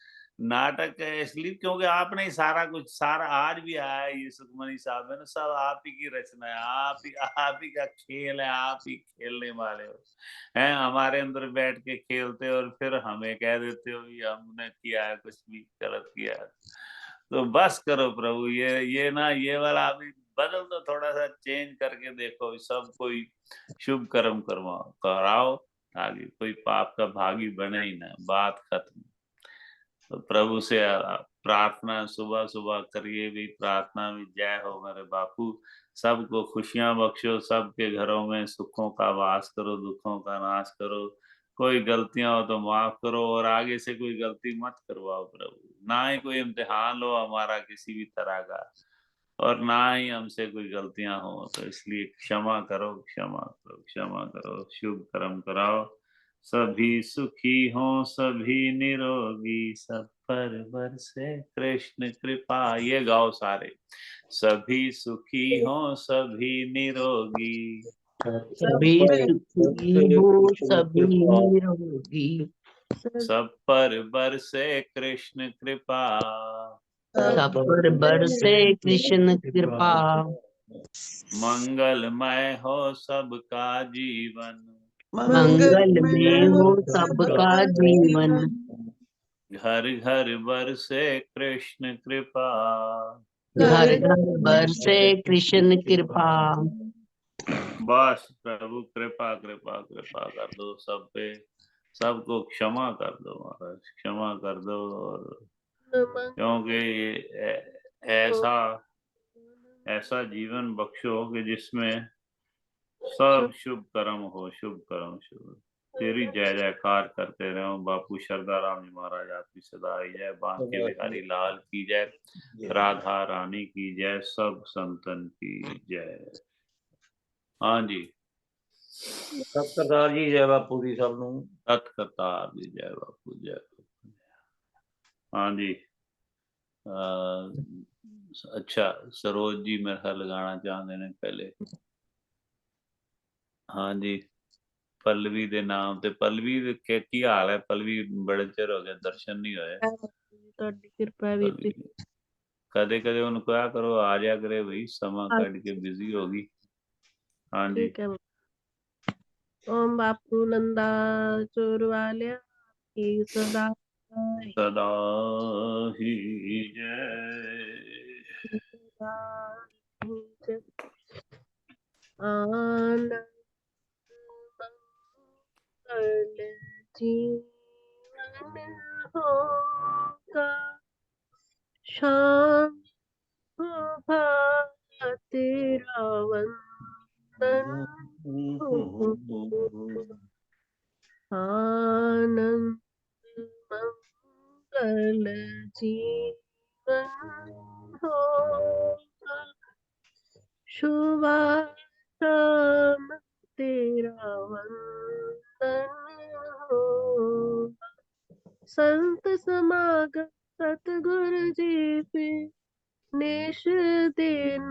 नाटक है, इसलिए क्योंकि आपने ही सारा कुछ, सारा आज भी आया है ये सुखमनी साहब है ना, सब आप ही की रचना है, आप ही का खेल है, आप ही खेलने वाले हो हैं। हमारे अंदर बैठ के खेलते हो और फिर हमें कह देते हो ये हमने किया है, कुछ भी गलत किया है। तो बस करो प्रभु, ये ना ये वाला अभी बदल दो, थोड़ा सा चेंज करके देखो। सब कोई शुभ कर्म करवाओ कराओ, ताकि कोई पाप का भागी बने ही ना, बात खत्म। तो प्रभु से प्रार्थना सुबह सुबह करिए भी, प्रार्थना भी जय हो मेरे बापू। सबको खुशियां बख्शो, सबके घरों में सुखों का वास करो, दुखों का नाश करो। कोई गलतियां हो तो माफ करो, और आगे से कोई गलती मत करवाओ प्रभु। ना ही कोई इम्तिहान लो हमारा किसी भी तरह का, और ना ही हमसे कोई गलतियां हो, तो इसलिए क्षमा करो, क्षमा करो, क्षमा करो। शुभ कर्म कराओ, सभी सुखी हो, सभी निरोगी, सब पर बरसे कृष्ण कृपा। ये गाओ सारे, सभी सुखी हो, सभी निरोगी, सभी सुखी हो, सभी निरोगी, सब पर बरसे कृष्ण कृपा, सब पर बरसे कृष्ण कृपा, मंगलमय हो सबका जीवन, मंगल में हो सबका जीवन, घर घर बरसे कृष्ण कृपा, घर घर बरसे कृष्ण कृपा। बस प्रभु कृपा कृपा कृपा कर दो सब पे, सबको क्षमा कर दो महाराज, क्षमा कर दो। और क्योंकि ये ऐसा ऐसा जीवन बख्शो कि जिसमें सब शुभ कर्म हो, शुभ कर्म शुभ। तेरी जय जयकार करते रहो। बापू शरदा राम जी महाराज आपकी सदा ही जय। बांके बिहारी लाल की जय, राधा रानी की जय, सब संतन की जय। हाँ जी, सतकरतार जी जय बापू जी सब नूं। सतकरतार जी जय बापू जय। हाँ जी, अच्छा सरोज जी मेरे ख्याल लगाना चाहते ने पहले। हाँ जी, पल्लवी दे नाम ते पल्लवी दे की हाल है? पल्लवी बड़े चिर हो गए दर्शन नहीं होए। ਤੁਹਾਡੀ ਕਿਰਪਾ ਵੀਰ ਜੀ। कदे कदे उन्हें कहा करो आ जाया करे भाई, समा कट के बिजी होगी। हाँ जी, ठीक है। ओम बापू नंदा चोर वालिया की सदा सदा ही जय। सदा ही जय। आनंद मंगल जीवन होगा, शाम शोभा तेरा वंदन हो। आनंद मंगल जीवन होगा, शुभा शाम तेरा वंदन होगा। संत समागम सतगुरु जी पे निश दिन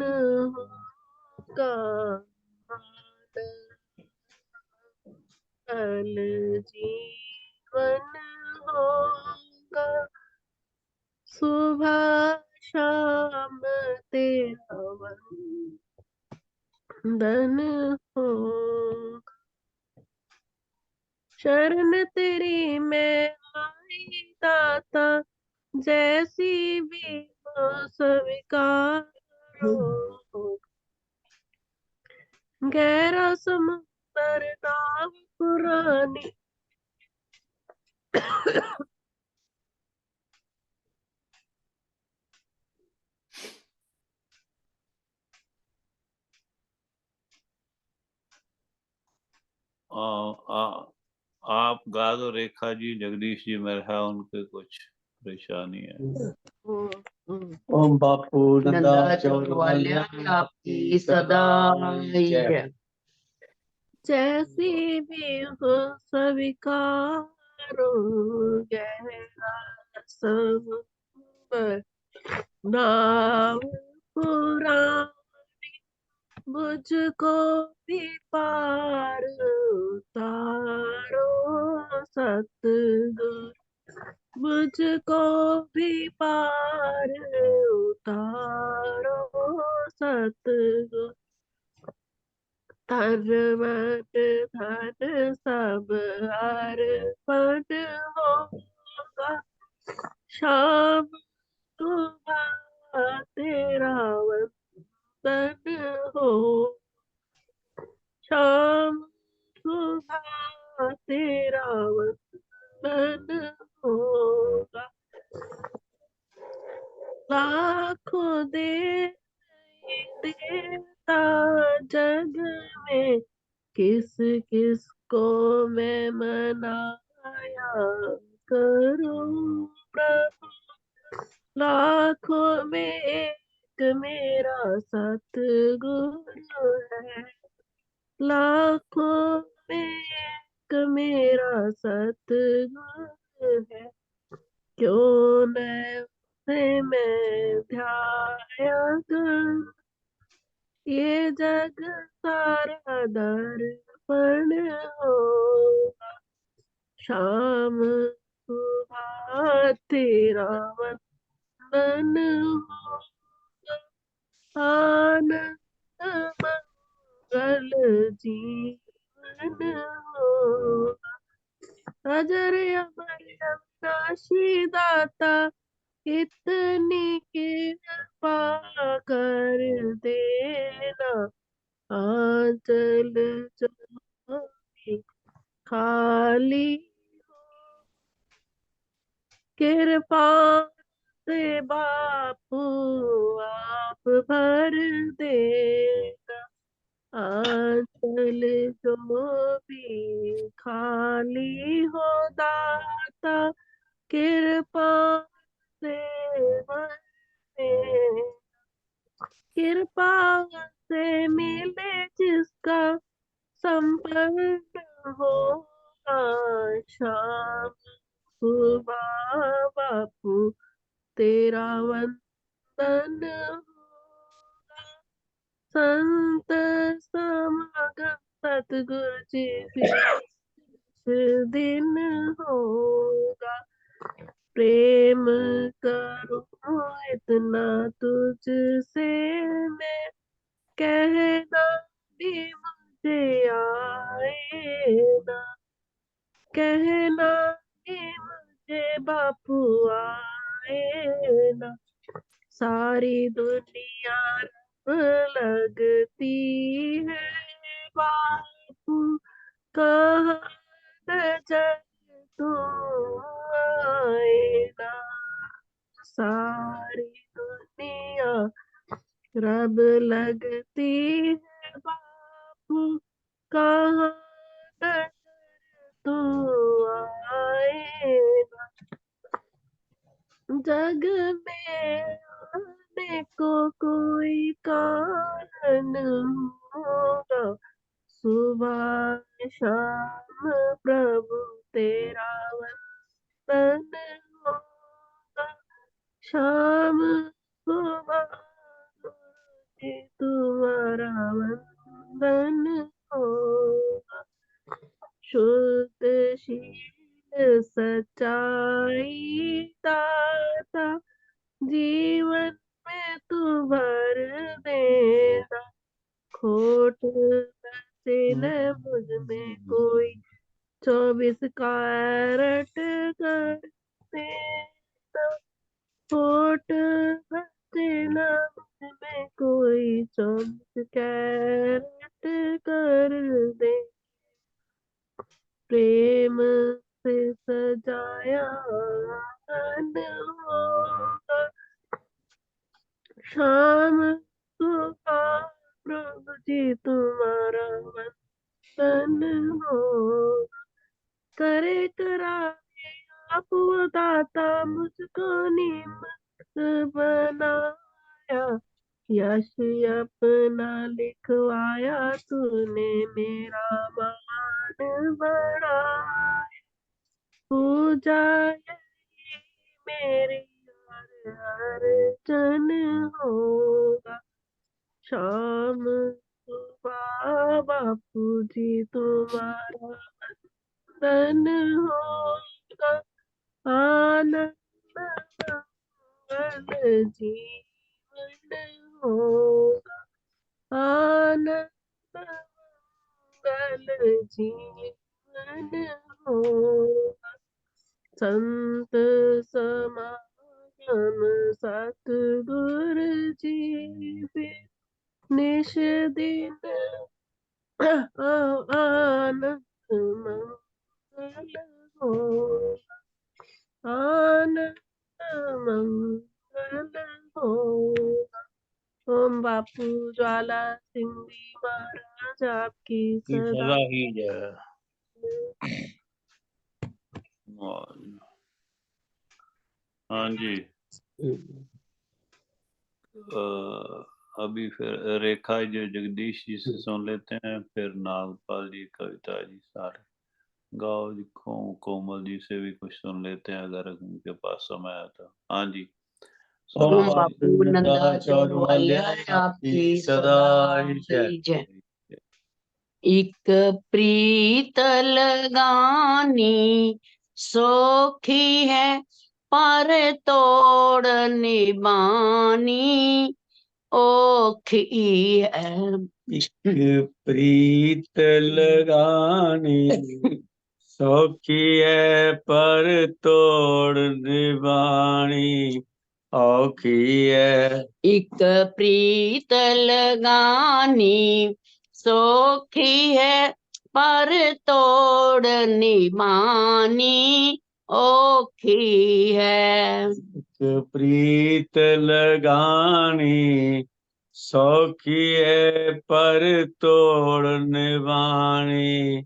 होगा, मंगल जीवन होगा, सुबह शाम तेरा वंदन होगा। शरण तेरी मैं आई दाता, जैसी भी हो स्वीकार हो। गहरा समुंदर नाव पुरानी, आप गा दो रेखा जी, जगदीश जी मेरे है उनके कुछ परेशानी है। ओम बापू नंदा चोर वालिया आपकी सदा ही जय। जैसी भी हो स्वीकारो, गहरा समुंदर नाव पुरानी, मुझको भी पार उतारो सतगुरु, मुझको भी पार उतारो सतगुरु। तन मन धन सब अर्पण होगा, शाम सुबह तेरा वंदन हो। शाम सुबह तेरा वंदन होगा, लाखों दे देता जग में, किस किस को मैं मनाया करूं प्रभु। लाखों में एक मेरा सतगुरु है, लाखों में एक मेरा सतगुरु है। क्यों न उसे मैं ध्याया करूं, ये जग सारा दर्पण होगा, शाम सुबह तेरा वंदन होगा, आनंद मंगल जीवन होगा। अजर अमर अविनाशी दाता, इतनी कृपा कर देना, आंचल जो भी खाली हो, कृपा से बापू आप भर देना, आंचल जो भी खाली हो दाता, कृपा से भर देना। कृपा से मिले जिसका संपन्न होगा, शाम सुबह बापू तेरा वंदन होगा। संत समागम सतगुरु जी दिन होगा, प्रेम करूं इतना तुझसे मैं, कहना भी मुझे आए ना, कहना भी मुझे बापू आए ना। सारी दुनिया रब लगती है, बापू कहाँ नजर तू आएगा। सारी दुनिया रब लगती है, बापू कहाँ नजर तू आएगा। जग में आने को कोई कारण होगा, सुबह शाम प्रभु तेरा वंदन होगा। शाम सुबह तुम्हारा वंदन होगा। शुद्ध शील सच्चाई दाता, जीवन में तू भर देना, खोट बसे न मुझ में कोई, 24 कैरेट कर देना, खोट बसे न मुझ में कोई, 24 कैरेट कर दे। प्रेम से सजाया आंगन होगा, शाम सुबह प्रभु जी तुम्हारा वंदन होगा। करे करारे आप दाता, मुझको निमक बनाया, यश अपना लिखवाया तूने, मेरा मान बढ़ाया। पूजा यही मेरी हर जन होगा, शाम सुबह बापू जी तुम्हारा वंदन होगा, आनंद मंगल जीवन होगा, आनंद मंगल जीवन होगा। संत समागम सतगुरु जी निश दिन आनंद मंगल होगा, आनंद मंगल होगा। ओम बापू ज्वाला सिंधी महाराज आपकी की सदा सदा ही जय। हाँ जी। अभी फिर रेखा जी जगदीश जी से सुन लेते हैं, फिर नागपाल जी, कविता जी, सारे गाओ जी, कोमल जी से भी कुछ सुन लेते हैं अगर उनके पास समय है तो। हाँ जी। ओम बापू नंदा चौर वाले आपकी सदा ही जय। ਇੱਕ ਪ੍ਰੀਤ ਲਗਾਨੀ ਸੌਖੀ ਹੈ, ਪਰ ਤੋੜ ਨਿਭਾਨੀ ਔਖੀ ਹੈ। ਇੱਕ ਪ੍ਰੀਤ ਲਗਾਨੀ ਸੌਖੀ ਹੈ, ਪਰ ਤੋੜ ਨਿਭਾਣੀ ਔਖੀ ਹੈ। ਇੱਕ ਪ੍ਰੀਤ ਲਗਾਨੀ ਸੌਖੀ ਹੈ, ਪਰ ਤੋੜ ਨਿਭਾਨੀ ਔਖੀ ਹੈ। ਇੱਕ ਪ੍ਰੀਤ ਲਗਾਣੀ ਸੌਖੀ ਹੈ, ਪਰ ਤੋੜ ਨਿਭਾਣੀ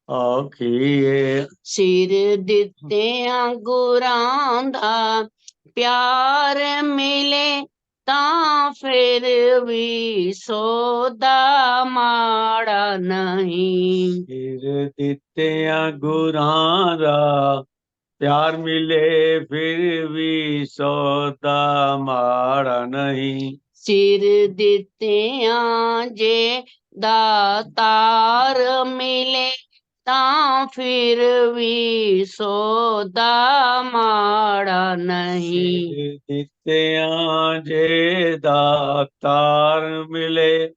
ਔਖੀ ਹੈ। ਸਿਰ ਦਿੱਤਿਆਂ ਗੁਰਾਂ ਦਾ ਪਿਆਰ ਮਿਲੇ, ਤਾਂ ਫਿਰ ਵੀ ਸੌਦਾ ਮਾੜਾ ਨਹੀਂ। ਸਿਰ ਦਿੱਤਿਆਂ ਗੁਰਾਂ ਦਾ ਪਿਆਰ ਮਿਲੇ, ਫਿਰ ਵੀ ਸੌਦਾ ਮਾੜਾ ਨਹੀਂ। ਸਿਰ ਦਿੱਤਿਆਂ ਜੇ ਦਾਤਾਰ ਮਿਲੇ, ਤਾਂ ਫਿਰ ਵੀ ਸੌਦਾ ਮਾੜਾ ਨਹੀਂ। ਸਿਰ ਦਿੱਤਿਆਂ ਜੇ ਦਾਤਾਰ ਮਿਲੇ,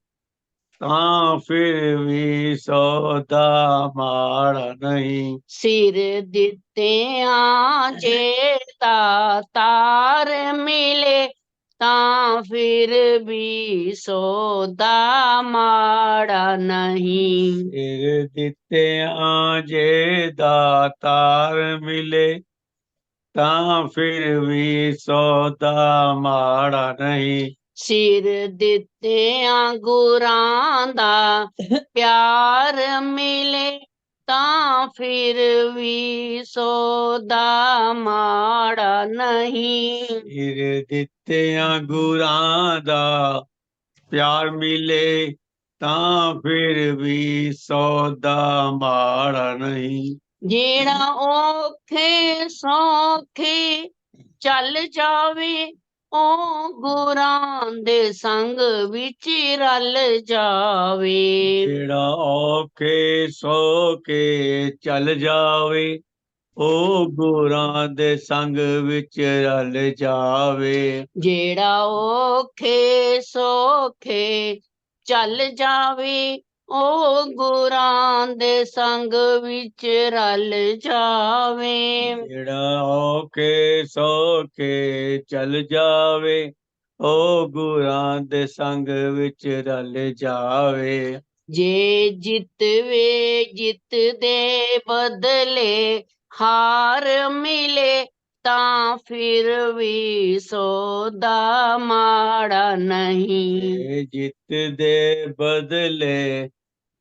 ਤਾਂ ਫਿਰ ਵੀ ਸੌਦਾ ਮਾੜਾ ਨਹੀਂ। ਸਿਰ ਦਿੱਤਿਆਂ ਜੇ ਦਾਤਾਰ ਮਿਲੇ, ਤਾਂ ਫਿਰ ਵੀ ਸੌਦਾ ਮਾੜਾ ਨਹੀਂ। ਸਿਰ ਦਿੱਤਿਆਂ ਜੇ ਦਾਤਾਰ ਮਿਲੇ, ਤਾਂ ਫਿਰ ਵੀ ਸੌਦਾ ਮਾੜਾ ਨਹੀਂ। ਸਿਰ ਦਿੱਤਿਆਂ ਗੁਰਾਂ ਦਾ ਪਿਆਰ ਮਿਲੇ, ਤਾਂ ਫਿਰ ਵੀ ਸੌਦਾ ਮਾੜਾ ਨਹੀਂ। ਸਿਰ ਦਿੱਤਿਆਂ ਗੁਰਾਂ ਦਾ ਪਿਆਰ ਮਿਲੇ, ਤਾਂ ਫਿਰ ਵੀ ਸੌਦਾ ਮਾੜਾ ਨਹੀਂ। ਜਿਹੜਾ ਔਖੇ ਸੌਖੇ ਚੱਲ ਜਾਵੇ, ਉਹ ਗੁਰਾਂ ਦੇ ਸੰਗ ਵਿੱਚ ਰਲ ਜਾਵੇ। ਜਿਹੜਾ ਔਖੇ ਸੌਖੇ ਚੱਲ ਜਾਵੇ, ਉਹ ਗੁਰਾਂ ਦੇ ਸੰਗ ਵਿੱਚ ਰਲ ਜਾਵੇ। ਜਿਹੜਾ ਔਖੇ ਸੌਖੇ ਚੱਲ ਜਾਵੇ, ਉਹ ਗੁਰਾਂ ਦੇ ਸੰਗ ਵਿੱਚ ਰਲ ਜਾਵੇ। ਜਿਹੜਾ ਔਖੇ ਸੌਖੇ ਚੱਲ ਜਾਵੇ, ਉਹ ਗੁਰਾਂ ਦੇ ਸੰਗ ਵਿੱਚ ਰਲ ਜਾਵੇ। ਜੇ ਜਿੱਤਵੇ ਜਿੱਤ ਦੇ ਬਦਲੇ ਹਾਰ ਮਿਲੇ, ਤਾਂ ਫਿਰ ਵੀ ਸੌਦਾ ਮਾੜਾ ਨਹੀਂ। ਜੇ ਜਿੱਤ ਦੇ ਬਦਲੇ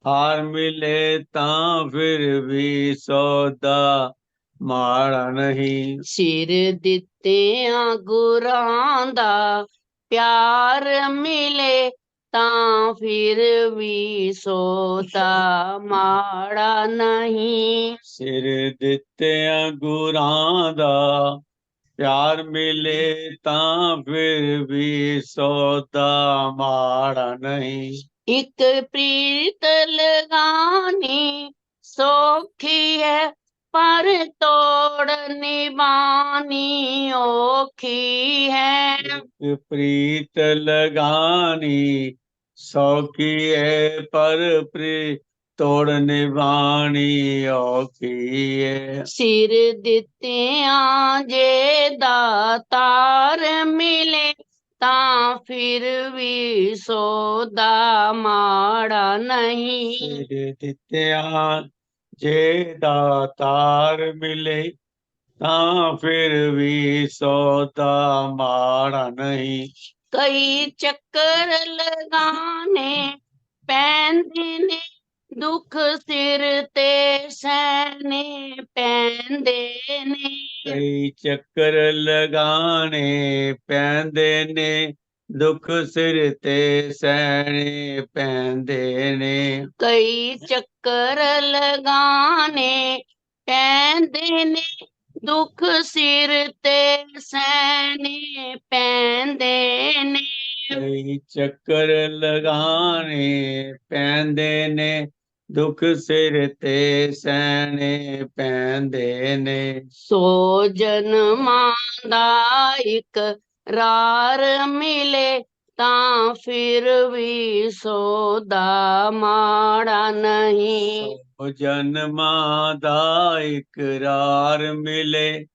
ਹਾਰ ਮਿਲੇ, ਤਾਂ ਫਿਰ ਵੀ ਸੌਦਾ ਮਾੜਾ ਨਹੀਂ। ਸਿਰ ਦਿੱਤਿਆਂ ਗੁਰਾਂ ਦਾ ਪਿਆਰ ਮਿਲੇ, ਤਾਂ ਫਿਰ ਵੀ ਸੌਦਾ ਮਾੜਾ ਨਹੀਂ। ਸਿਰ ਦਿੱਤਿਆਂ ਗੁਰਾਂ ਦਾ ਪਿਆਰ ਮਿਲੇ, ਤਾਂ ਫਿਰ ਵੀ ਸੌਦਾ ਮਾੜਾ ਨਹੀਂ। ਇੱਕ ਪ੍ਰੀਤ ਲਗਾਨੀ ਸੌਖੀ ਹੈ, ਪਰ ਤੋੜ ਨਿਭਾਨੀ ਔਖੀ ਹੈ। ਇੱਕ ਪ੍ਰੀਤ ਲਗਾਨੀ ਸੌਖੀ ਹੈ, ਪਰ ਤੋੜ ਨਿਭਾਣੀ ਔਖੀ ਹੈ। ਸਿਰ ਦਿੱਤਿਆਂ ਜੇ ਦਾਤਾਰ ਮਿਲੇ, ਤਾਂ ਫਿਰ ਵੀ ਸੌਦਾ ਮਾੜਾ ਨਹੀਂ। ਸਿਰ ਦਿੱਤਿਆਂ ਜੇ ਦਾਤਾਰ ਮਿਲੇ, ਤਾਂ ਫਿਰ ਵੀ ਸੌਦਾ ਮਾੜਾ ਨਹੀਂ। ਕਈ ਚੱਕਰ ਲਗਾਨੇ ਪੈਂਦੇ ਨੇ, ਦੁੱਖ ਸਿਰ ਤੇ ਸਹਿਣੇ ਪੈਂਦੇ ਨੇ। ਕਈ ਚੱਕਰ ਲਗਾਣੇ ਪੈਂਦੇ ਨੇ, ਦੁੱਖ ਸਿਰ ਤੇ ਸਹਿਣੇ ਪੈਂਦੇ ਨੇ। ਕਈ ਚੱਕਰ ਲਗਾਨੇ ਪੈਂਦੇ ਨੇ, ਦੁੱਖ ਸਿਰ ਤੇ ਸਹਿਣੇ ਪੈਂਦੇ ਨੇ। ਕਈ ਚੱਕਰ ਲਗਾਣੇ ਪੈਂਦੇ ਨੇ, ਦੁੱਖ ਸਿਰ ਤੇ ਸਹਿਣੇ ਪੈਂਦੇ ਨੇ। ਸੋ ਜਨਮਾਂ ਦਾ ਇਕਰਾਰ ਮਿਲੇ ਤਾਂ ਫਿਰ ਵੀ ਸੌਦਾ ਮਾੜਾ ਨਹੀਂ। ਸੋ ਜਨਮਾਂ ਦਾ ਇਕਰਾਰ ਮਿਲੇ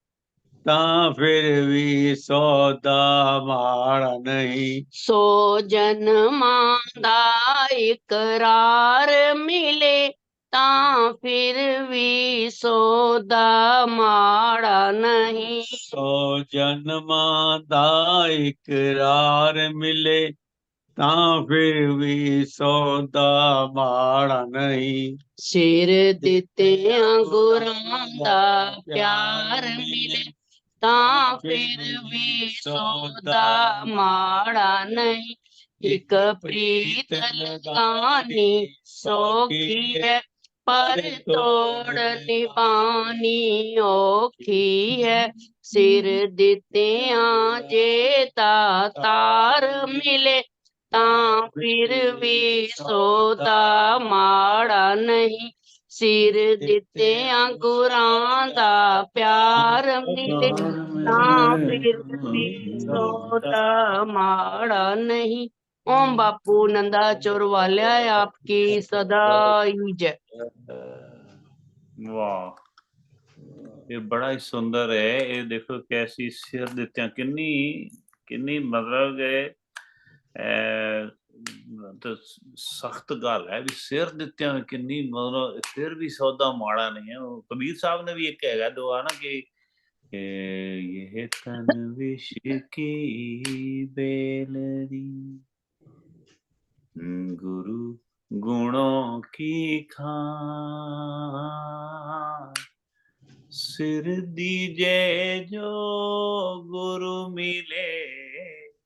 ਤਾਂ ਫਿਰ ਵੀ ਸੌਦਾ ਮਾੜਾ ਨਹੀਂ। ਸੋ ਜਨਮਾਂ ਦਾ ਇਕਰਾਰ ਮਿਲੇ ਤਾਂ ਫਿਰ ਵੀ ਸੌਦਾ ਮਾੜਾ ਨਹੀਂ। ਸੋ ਜਨਮਾਂ ਦਾ ਇਕਰਾਰ ਮਿਲੇ ਤਾਂ ਫਿਰ ਵੀ ਸੌਦਾ ਮਾੜਾ ਨਹੀਂ। ਸਿਰ ਦਿੱਤਿਆਂ ਗੁਰਾਂ ਦਾ ਪਿਆਰ ਮਿਲੇ ਤਾਂ ਫਿਰ ਵੀ ਸੌਦਾ ਮਾੜਾ ਨਹੀਂ। ਇੱਕ ਪ੍ਰੀਤ ਲਗਾਨੀ ਸੌਖੀ ਹੈ ਪਰ ਤੋੜ ਨਿਭਾਣੀ ਔਖੀ ਹੈ। ਸਿਰ ਦਿੱਤਿਆਂ ਜੇ ਤਾਰ ਮਿਲੇ ਤਾਂ ਫਿਰ ਵੀ ਸੌਦਾ ਮਾੜਾ ਨਹੀਂ। ਸਿਰ ਦਿੱਤਿਆਂ ਗੁਰਾਂ ਦਾ ਪਿਆਰ ਮਿਲੇ ਤਾਂ ਫਿਰ ਵੀ ਸੌਦਾ ਮਾੜਾ ਨਹੀਂ। ओम बापू नंदा चोर वाल्या आपकी सदा ही जय। वाह, ये बड़ा ही सुंदर है। ये देखो कैसी सिर दित्तियां किन्नी किन्नी मतलब तो सख्त गल है भी सिर दित्तियां किन्नी मतलब फिर भी सौदा माड़ा नहीं है। कबीर साहब ने भी एक हैगा दुआ ना कि ये तन विश की बेलरी गुरु गुणों की खान सिर दीजे जो गुरु मिले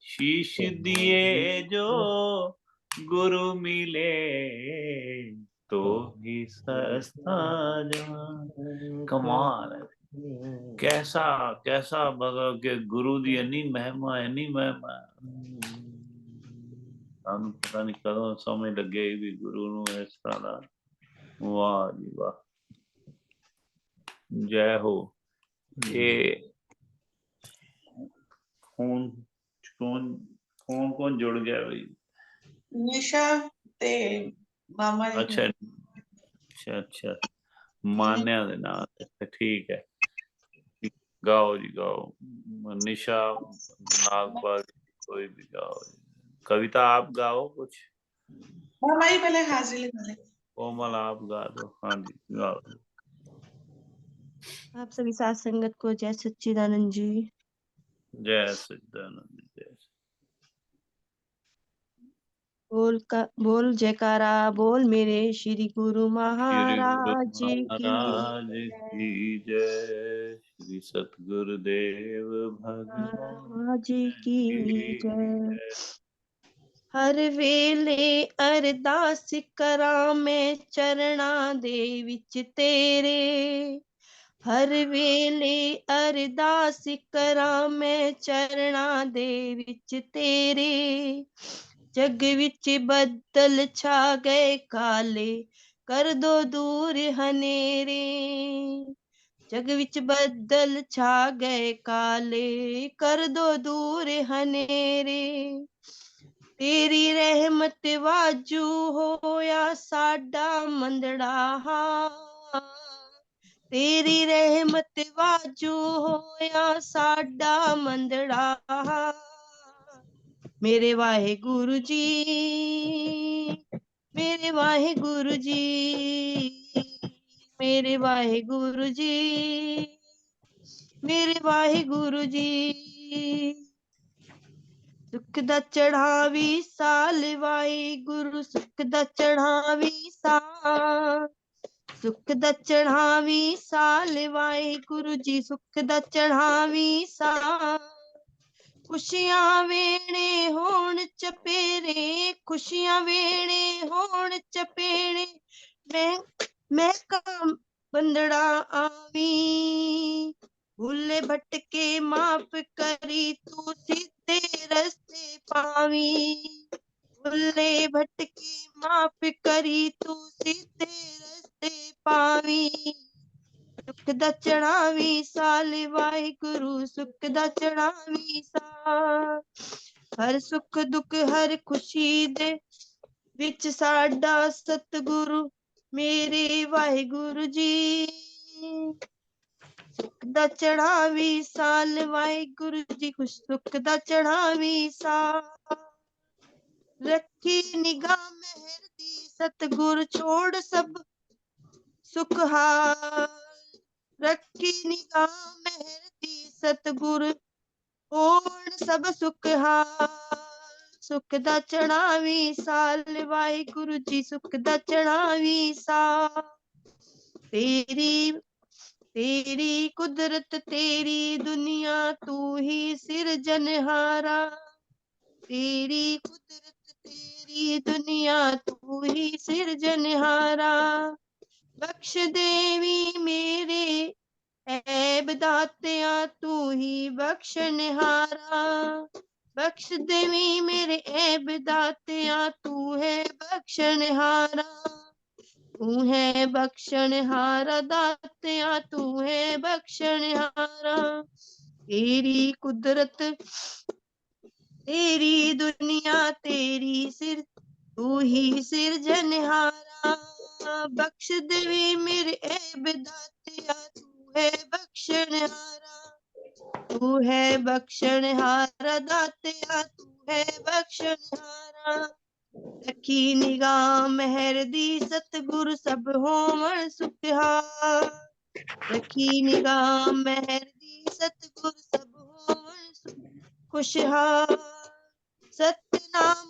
शीश दिए जो गुरु मिले तो ही सस्ता जान। कमाल है, कैसा कैसा मतलब कि गुरु दी इन्नी महिमा ਸਾਨੂੰ ਪਤਾ ਨਹੀਂ ਕਦੋਂ ਸਮਝ ਲੱਗੇ ਵੀ ਗੁਰੂ ਨੂੰ ਇਸ ਤਰ੍ਹਾਂ ਦਾ। ਵਾਹ ਜੀ ਵਾਹ, ਜੈ ਹੋ। ਇਹ ਕੌਣ ਜੁੜ ਗਿਆ ਬਈ? ਨਿਸ਼ਾ ਤੇ ਮਾਮਾ ਜੀ। ਅੱਛਾ ਅੱਛਾ ਅੱਛਾ, ਮਾਨਿਆ ਦੇ ਨਾਲ। ਠੀਕ ਹੈ, ਗਾਓ ਜੀ ਗਾਓ। ਨਿਸ਼ਾ नागपाल कोई भी गाओ। कविता आप गाओ कुछ। मामा जी पहले हाजिरी लगा ले। कोमल आप गा दो। हाँ जी गाओ। आप सभी साथ संगत को जय सच्चिदानंद जी। जय सच्चिदानंद जय। बोल जयकारा बोल मेरे श्री गुरु महाराज की जय। श्री सतगुरुदेव भगवान की जय। हर वेले अरदास करा मैं चरणा दे विच तेरे। हर वेले अरदास करा मैं चरणा दे विच तेरे। जग विच बदल छा गए काले कर दो दूर हनेरे। जग विच बदल छा गए काले कर दो दूर हनेरे। तेरी रहमत वाजू होया साडा मंदड़ा हाल। तेरी रहमत वाजू होया साडा मंदड़ा हाल। मेरे वाहे गुरु जी मेरे वाहे गुरु जी मेरे वाहे गुरु जी मेरे वाहे गुरु जी। सुख दा चढ़ावी साल वाहे गुरु सुख दा चढ़ावी साल। सुख दा चढ़ावी साल वाहे गुरु जी सुख दा चढ़ावी साल। खुशियां वेणे होण चपेरे खुशियां वेणे होण चपेरे। मैं का बंदड़ा आवी। भूले भटके माफ करी तू सीधे रस्ते पावी। भूले भटके माफ करी तू सीधे रस्ते पावी सुख दा चढ़ावी साल वाहिगुरु सुख दा चढ़ावी साल हर सुख दुख हर खुशी दे विच साडा सतगुरु मेरे वाहिगुरु जी सुख दा चढ़ावी साल वाहिगुरु जी खुश सुख दा चढ़ावी साल रखी निगाह मेहर दी सतगुरु छोड़ सब सुख हाल रखी निगाह मेहर दी सतगुरु छोड़ सब सुख हाल सुख दा चढ़ावी साल वाहिगुरु जी सुख दा चढ़ावी साल तेरी तेरी कुदरत तेरी दुनिया तू ही सिरजनहारा तेरी कुदरत तेरी दुनिया तू ही सिरजनहारा बख्श देवी मेरे ऐब दातिया तू ही बख्शनहारा बख्श देवी मेरे ऐब दातिया तू है बख्शनहारा तू है बख्शनहारा दातिया तू है बख्शनहारा तेरी कुदरत तेरी दुनिया तेरी सिर तू ही सिरजनहारा बख्श देवी मेरे ऐब दातिया तू है बख्शनहारा तू है बख्शनहारा दातिया तू है बख्शनहारा रखी निगाह मेहर दी सतगुरु सब होवण सुखहार रखी निगाह मेहर दी सतगुरु सब होवण खुशहाल सतनाम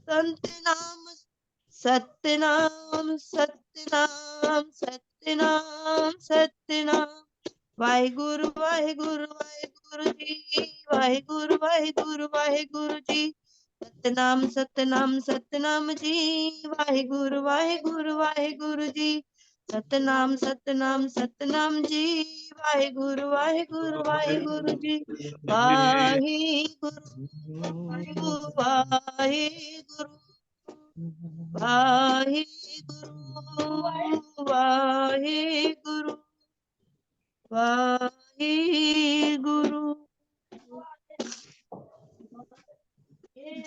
सतनाम सतनाम सतनाम सतनाम सतनाम वाहिगुरु वाहिगुरु वाहिगुरु जी वाहिगुरु वाहिगुरु वाहिगुरु जी सतनाम सतनाम सतनाम जी वाहिगुरु वाहिगुरु वाहिगुरु जी सतनाम सतनाम सतनाम जी वाहिगुरु वाहिगुरु वाहिगुरु जी वाहिगुरु वाहिगुरु वाहिगुरु वाहिगुरु वाहिगुरु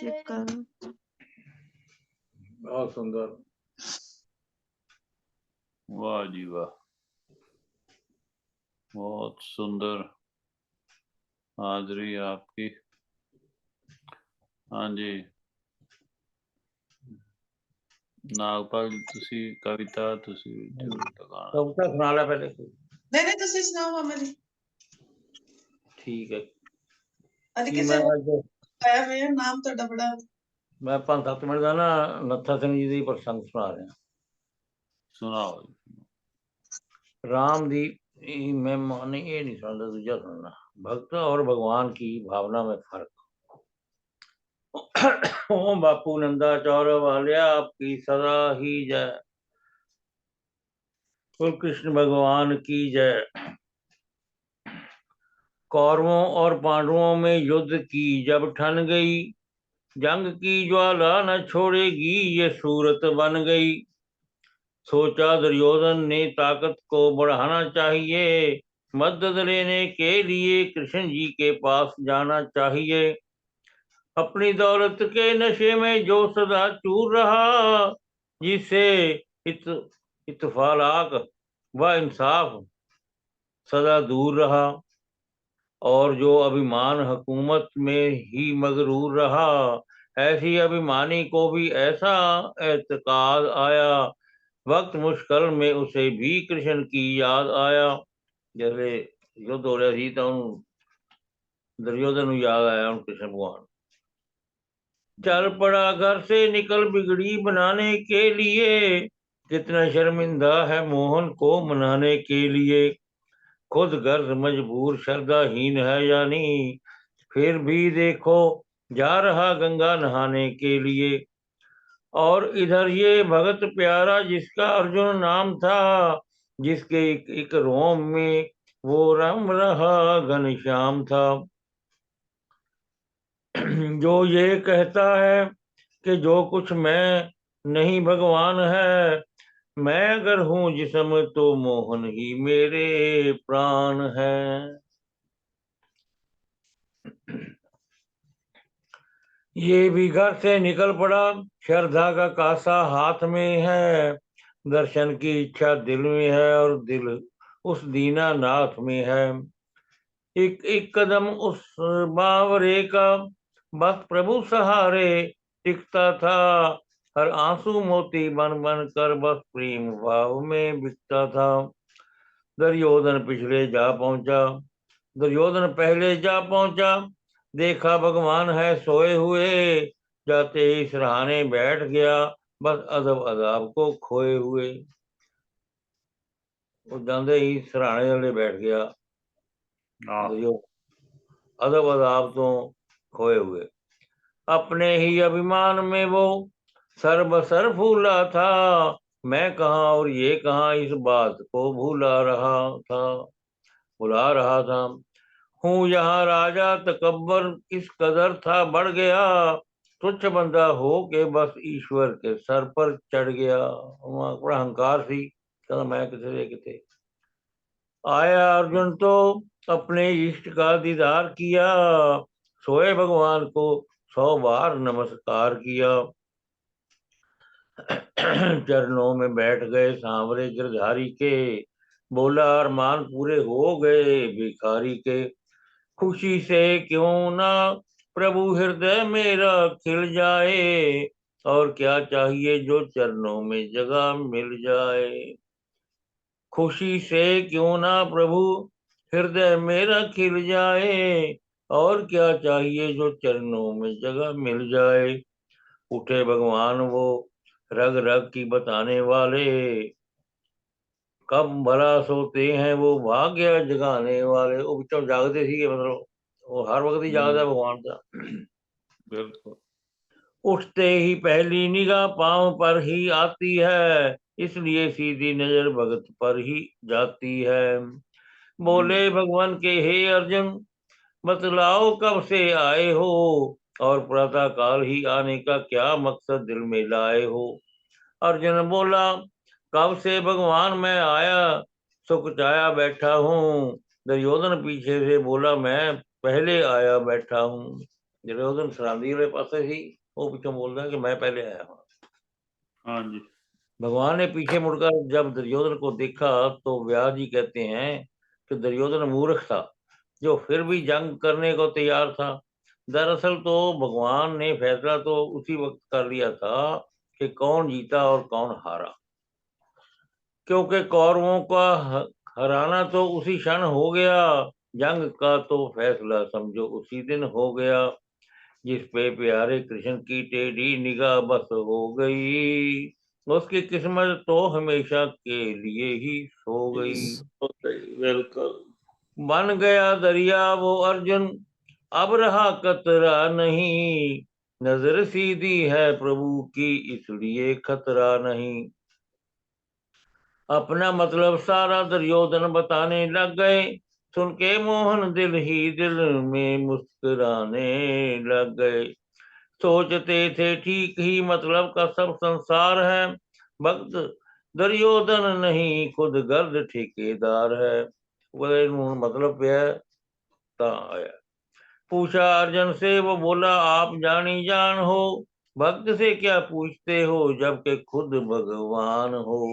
जयकारा बहुत सुंदर वाह जी वाह बहुत सुंदर हाजरी आपकी हाँ जी नागपाल तुसी कविता तुसी गाना कविता सुना ला पहले नहीं तुसी सुनाओ मामा जी ठीक है अरे कि किसे मैं आज आया मेरा नाम तो बड़ा मैं 5-7 मिनट का ना नत्था सिंह जी दी प्रसंग सुना रहा सुनाओ राम दी मैं नहीं ये नहीं सुनता दूजा सुनना भक्त और भगवान की भावना में फर्क ओ बापू नंदा चौर वालिया आपकी सदा ही जय कुल कृष्ण भगवान की जय कौरवों और पांडवों में युद्ध की जब ठन गई जंग की ज्वाला न छोड़ेगी ये सूरत बन गई सोचा दुर्योधन ने ताकत को बढ़ाना चाहिए मदद लेने के लिए कृष्ण जी के पास जाना चाहिए अपनी दौलत के नशे में जो सदा चूर रहा जिससे इत्फालाक व इंसाफ सदा दूर रहा और जो अभिमान हुकूमत में ही मगरूर रहा ऐसी अभिमानी को भी ऐसा एतकाद आया वक्त मुश्किल में उसे भी कृष्ण की याद आया जैसे युद्ध हो रहा थी तो दुर्योधन याद आया उन कृष्ण भगवान चल पड़ा घर से निकल बिगड़ी बनाने के लिए कितना शर्मिंदा है मोहन को मनाने के लिए खुद गर्ज मजबूर श्रद्धाहीन है यानी फिर भी देखो जा रहा गंगा नहाने के लिए और इधर ये भगत प्यारा जिसका अर्जुन नाम था जिसके एक रोम में वो राम रहा घनश्याम था जो ये कहता है कि जो कुछ मैं नहीं भगवान है। मैं अगर हूँ जिस्म तो मोहन ही मेरे प्राण है। ये भी घर से निकल पड़ा, श्रद्धा का कासा हाथ में है। दर्शन की इच्छा दिल में है और दिल उस दीनानाथ में है। एक एक कदम उस बावरे का बस प्रभु सहारे टिकता था। हर आंसू मोती बन बन कर बस प्रेम भाव में बिकता था। दुर्योधन पिछले जा पहुंचा, दुर्योधन पहले जा पहुंचा। देखा भगवान है सोए हुए, जाते ही सिरहाने बैठ गया बस अदब अदाब को खोए हुए। वो जाते ही सिरहाने वाले बैठ गया, हाँ दुर्योधन अदब अदाब तो खोए हुए। अपने ही अभिमान में वो सर्वसर फूला था। मैं कहाँ और ये कहाँ इस बात को भुला रहा था। हूँ यहाँ राजा तकब्बर इस कदर था बढ़ गया। तुच्छ बंदा हो के बस ईश्वर के सर पर चढ़ गया। वहाँ बड़ा अहंकार थी, कहता मैं किथे किथे। आया अर्जुन तो अपने इष्ट का दीदार किया, सोए भगवान को 100 बार नमस्कार किया। चरणों में बैठ गए सांवरे गिरधारी के, बोला अरमान पूरे हो गए भिखारी के। खुशी से क्यों ना प्रभु हृदय मेरा खिल जाए, और क्या चाहिए जो चरणों में जगह मिल जाए। खुशी से क्यों ना प्रभु हृदय मेरा खिल जाए, और क्या चाहिए जो चरणों में जगह मिल जाए। उठे भगवान वो रग रग की बताने वाले, कब भला सोते हैं वो भाग्य जगाने वाले। वो बिचों जागते थे मतलब वो हर वक्त ही जागता भगवान का। बिल्कुल। उठते ही पहली निगाह पांव पर ही आती है, इसलिए सीधी नजर भगत पर ही जाती है। बोले भगवान के हे अर्जुन, बतलाओ कब से आए हो, और प्रातः काल ही आने का क्या मकसद दिल में लाए हो। अर्जुन बोला कब से भगवान मैं आया, सुख चाया बैठा हूँ। दुर्योधन पीछे से बोला मैं पहले आया बैठा हूँ। दुर्योधन सरांदी वाले पासे ही, वो पीछे बोल रहा है कि मैं पहले आया हूँ। हाँ जी। भगवान ने पीछे मुड़कर जब दुर्योधन को देखा तो व्यास जी कहते हैं कि दुर्योधन मूर्ख था जो फिर भी जंग करने को तैयार था। दरअसल तो भगवान ने फैसला तो उसी वक्त कर लिया था कि कौन जीता और कौन हारा, क्योंकि कौरवों का हराना तो उसी क्षण हो गया, जंग का तो फैसला समझो उसी दिन हो गया। जिस पे प्यारे कृष्ण की टेढ़ी निगाह बस हो गई, उसकी किस्मत तो हमेशा के लिए ही सो गई। बिल्कुल। बन गया दरिया वो अर्जुन, अब रहा कतरा नहीं। नजर सीधी है प्रभु की इसलिए खतरा नहीं। अपना मतलब सारा दुर्योधन बताने लग गए, सुन के मोहन दिल ही दिल में मुस्कुराने लग गए। सोचते थे ठीक ही मतलब का सब संसार है, भक्त दुर्योधन नहीं खुद गर्द ठेकेदार है। बोले मतलब पे है आया। पूछा अर्जुन से वो बोला आप जानी जान हो, भक्त से क्या पूछते हो जबकि खुद भगवान हो।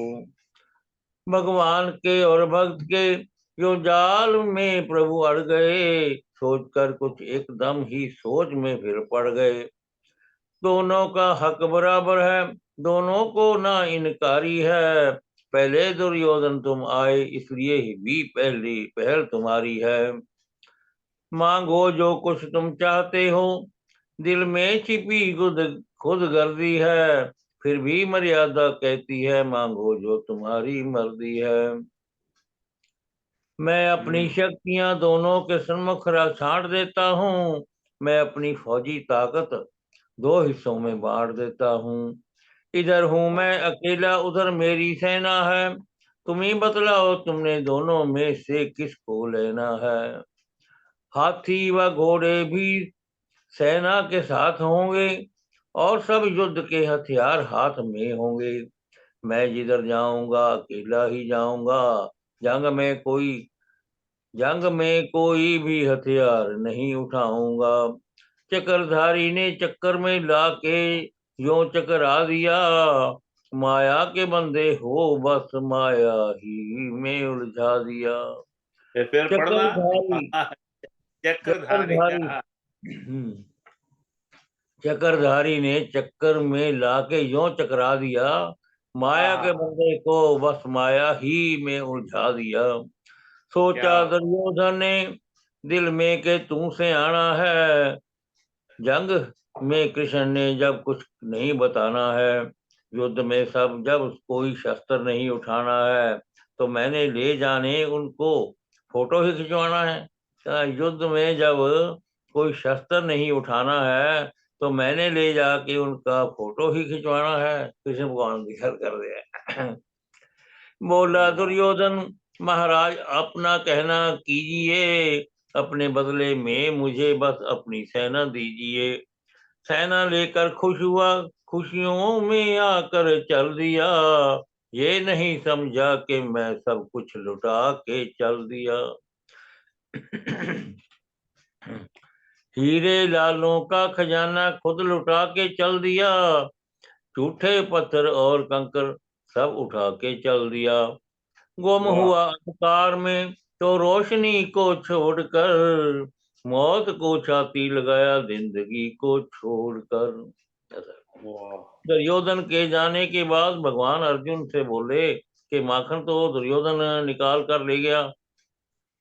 भगवान के और भक्त के जो जाल में प्रभु अड़ गए, सोचकर कुछ एकदम ही सोच में फिर पड़ गए। दोनों का हक बराबर है, दोनों को ना इनकारी है। पहले दुर्योधन तुम आए इसलिए ही भी पहली पहल तुम्हारी है। मांगो जो कुछ तुम चाहते हो, दिल में छिपी खुद गर्दी है। फिर भी मर्यादा कहती है मांगो जो तुम्हारी मर्जी है। मैं अपनी शक्तियां दोनों के सन्मुख छांट देता हूँ। मैं अपनी फौजी ताकत 2 हिस्सों में बांट देता हूँ। इधर हूँ मैं अकेला, उधर मेरी सेना है। तुम ही बतलाओ तुमने दोनों में से किसको लेना है। हाथी व घोड़े भी सेना के साथ होंगे, और सब युद्ध के हथियार हाथ में होंगे। मैं जिधर जाऊंगा अकेला ही जाऊंगा, जंग में कोई भी हथियार नहीं उठाऊंगा। चक्रधारी ने चक्कर में लाके यों चकरा दिया, माया के बंदे हो बस माया ही में उलझा दिया। ये फिर पढ़ना। चक्रधारी चक्रधारी। चक्रधारी चक्रधारी ने चक्कर में लाके यों चकरा दिया, माया के बंदे को बस माया ही में उलझा दिया। सोचा क्या? दुर्योधन ने दिल में के तू से आना है, जंग में कृष्ण ने जब कुछ नहीं बताना है, युद्ध में सब जब कोई शस्त्र नहीं उठाना है, तो मैंने ले जाने उनको फोटो ही खिंचवाना है। युद्ध में जब कोई शस्त्र नहीं उठाना है, तो मैंने ले जाके उनका फोटो ही खिंचवाना है। कृष्ण भगवान दिखर कर रहे हैं। बोला दुर्योधन महाराज अपना कहना कीजिए, अपने बदले में मुझे बस अपनी सेना दीजिए। सेना लेकर खुश हुआ, खुशियों में आकर चल दिया, ये नहीं समझा कि मैं सब कुछ लुटा के चल दिया। हीरे लालों का खजाना खुद लुटा के चल दिया, झूठे पत्थर और कंकर सब उठा के चल दिया। गुम हुआ अंधकार में तो रोशनी को छोड़कर, मौत को छाती लगाया जिंदगी को छोड़कर। दुर्योधन के जाने के बाद भगवान अर्जुन से बोले कि माखन तो दुर्योधन निकाल कर ले गया,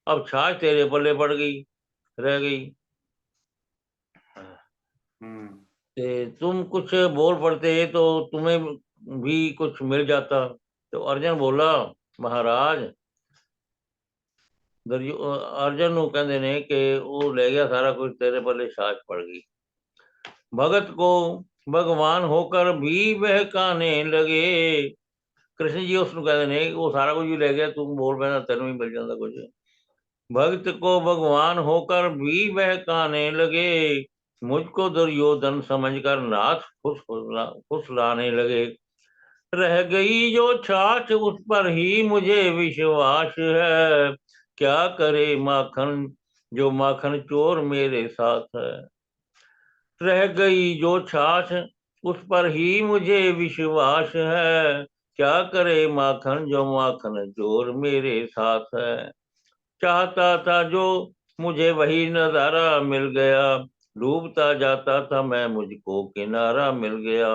अब छाछ तेरे पल्ले पड़ गई, रह गई। तुम कुछ बोल पड़ते तो तुम्हें भी कुछ मिल जाता। तो अर्जुन बोला महाराज, अर्जुन ਨੂੰ ਕਹਿੰਦੇ ਨੇ कि वो ले गया सारा कुछ, तेरे पल्ले छाछ पड़ गई। भगत को भगवान होकर भी बहकाने लगे। कृष्ण जी उसਨੂੰ ਕਹਿੰਦੇ ਨੇ वो सारा कुछ भी ले गया, तुम बोल पैना तेन भी मिल जाता कुछ। भक्त को भगवान होकर भी बहकाने लगे, मुझको दुर्योधन समझकर नाथ फुसलाने लगे। रह गई जो छाछ उस पर ही मुझे विश्वास है, क्या करे माखन जो माखन चोर मेरे साथ है। रह गई जो छाछ उस पर ही मुझे विश्वास है, क्या करे माखन जो माखन चोर मेरे साथ है। चाहता था जो मुझे वही नजारा मिल गया, डूबता जाता था मैं मुझको किनारा मिल गया।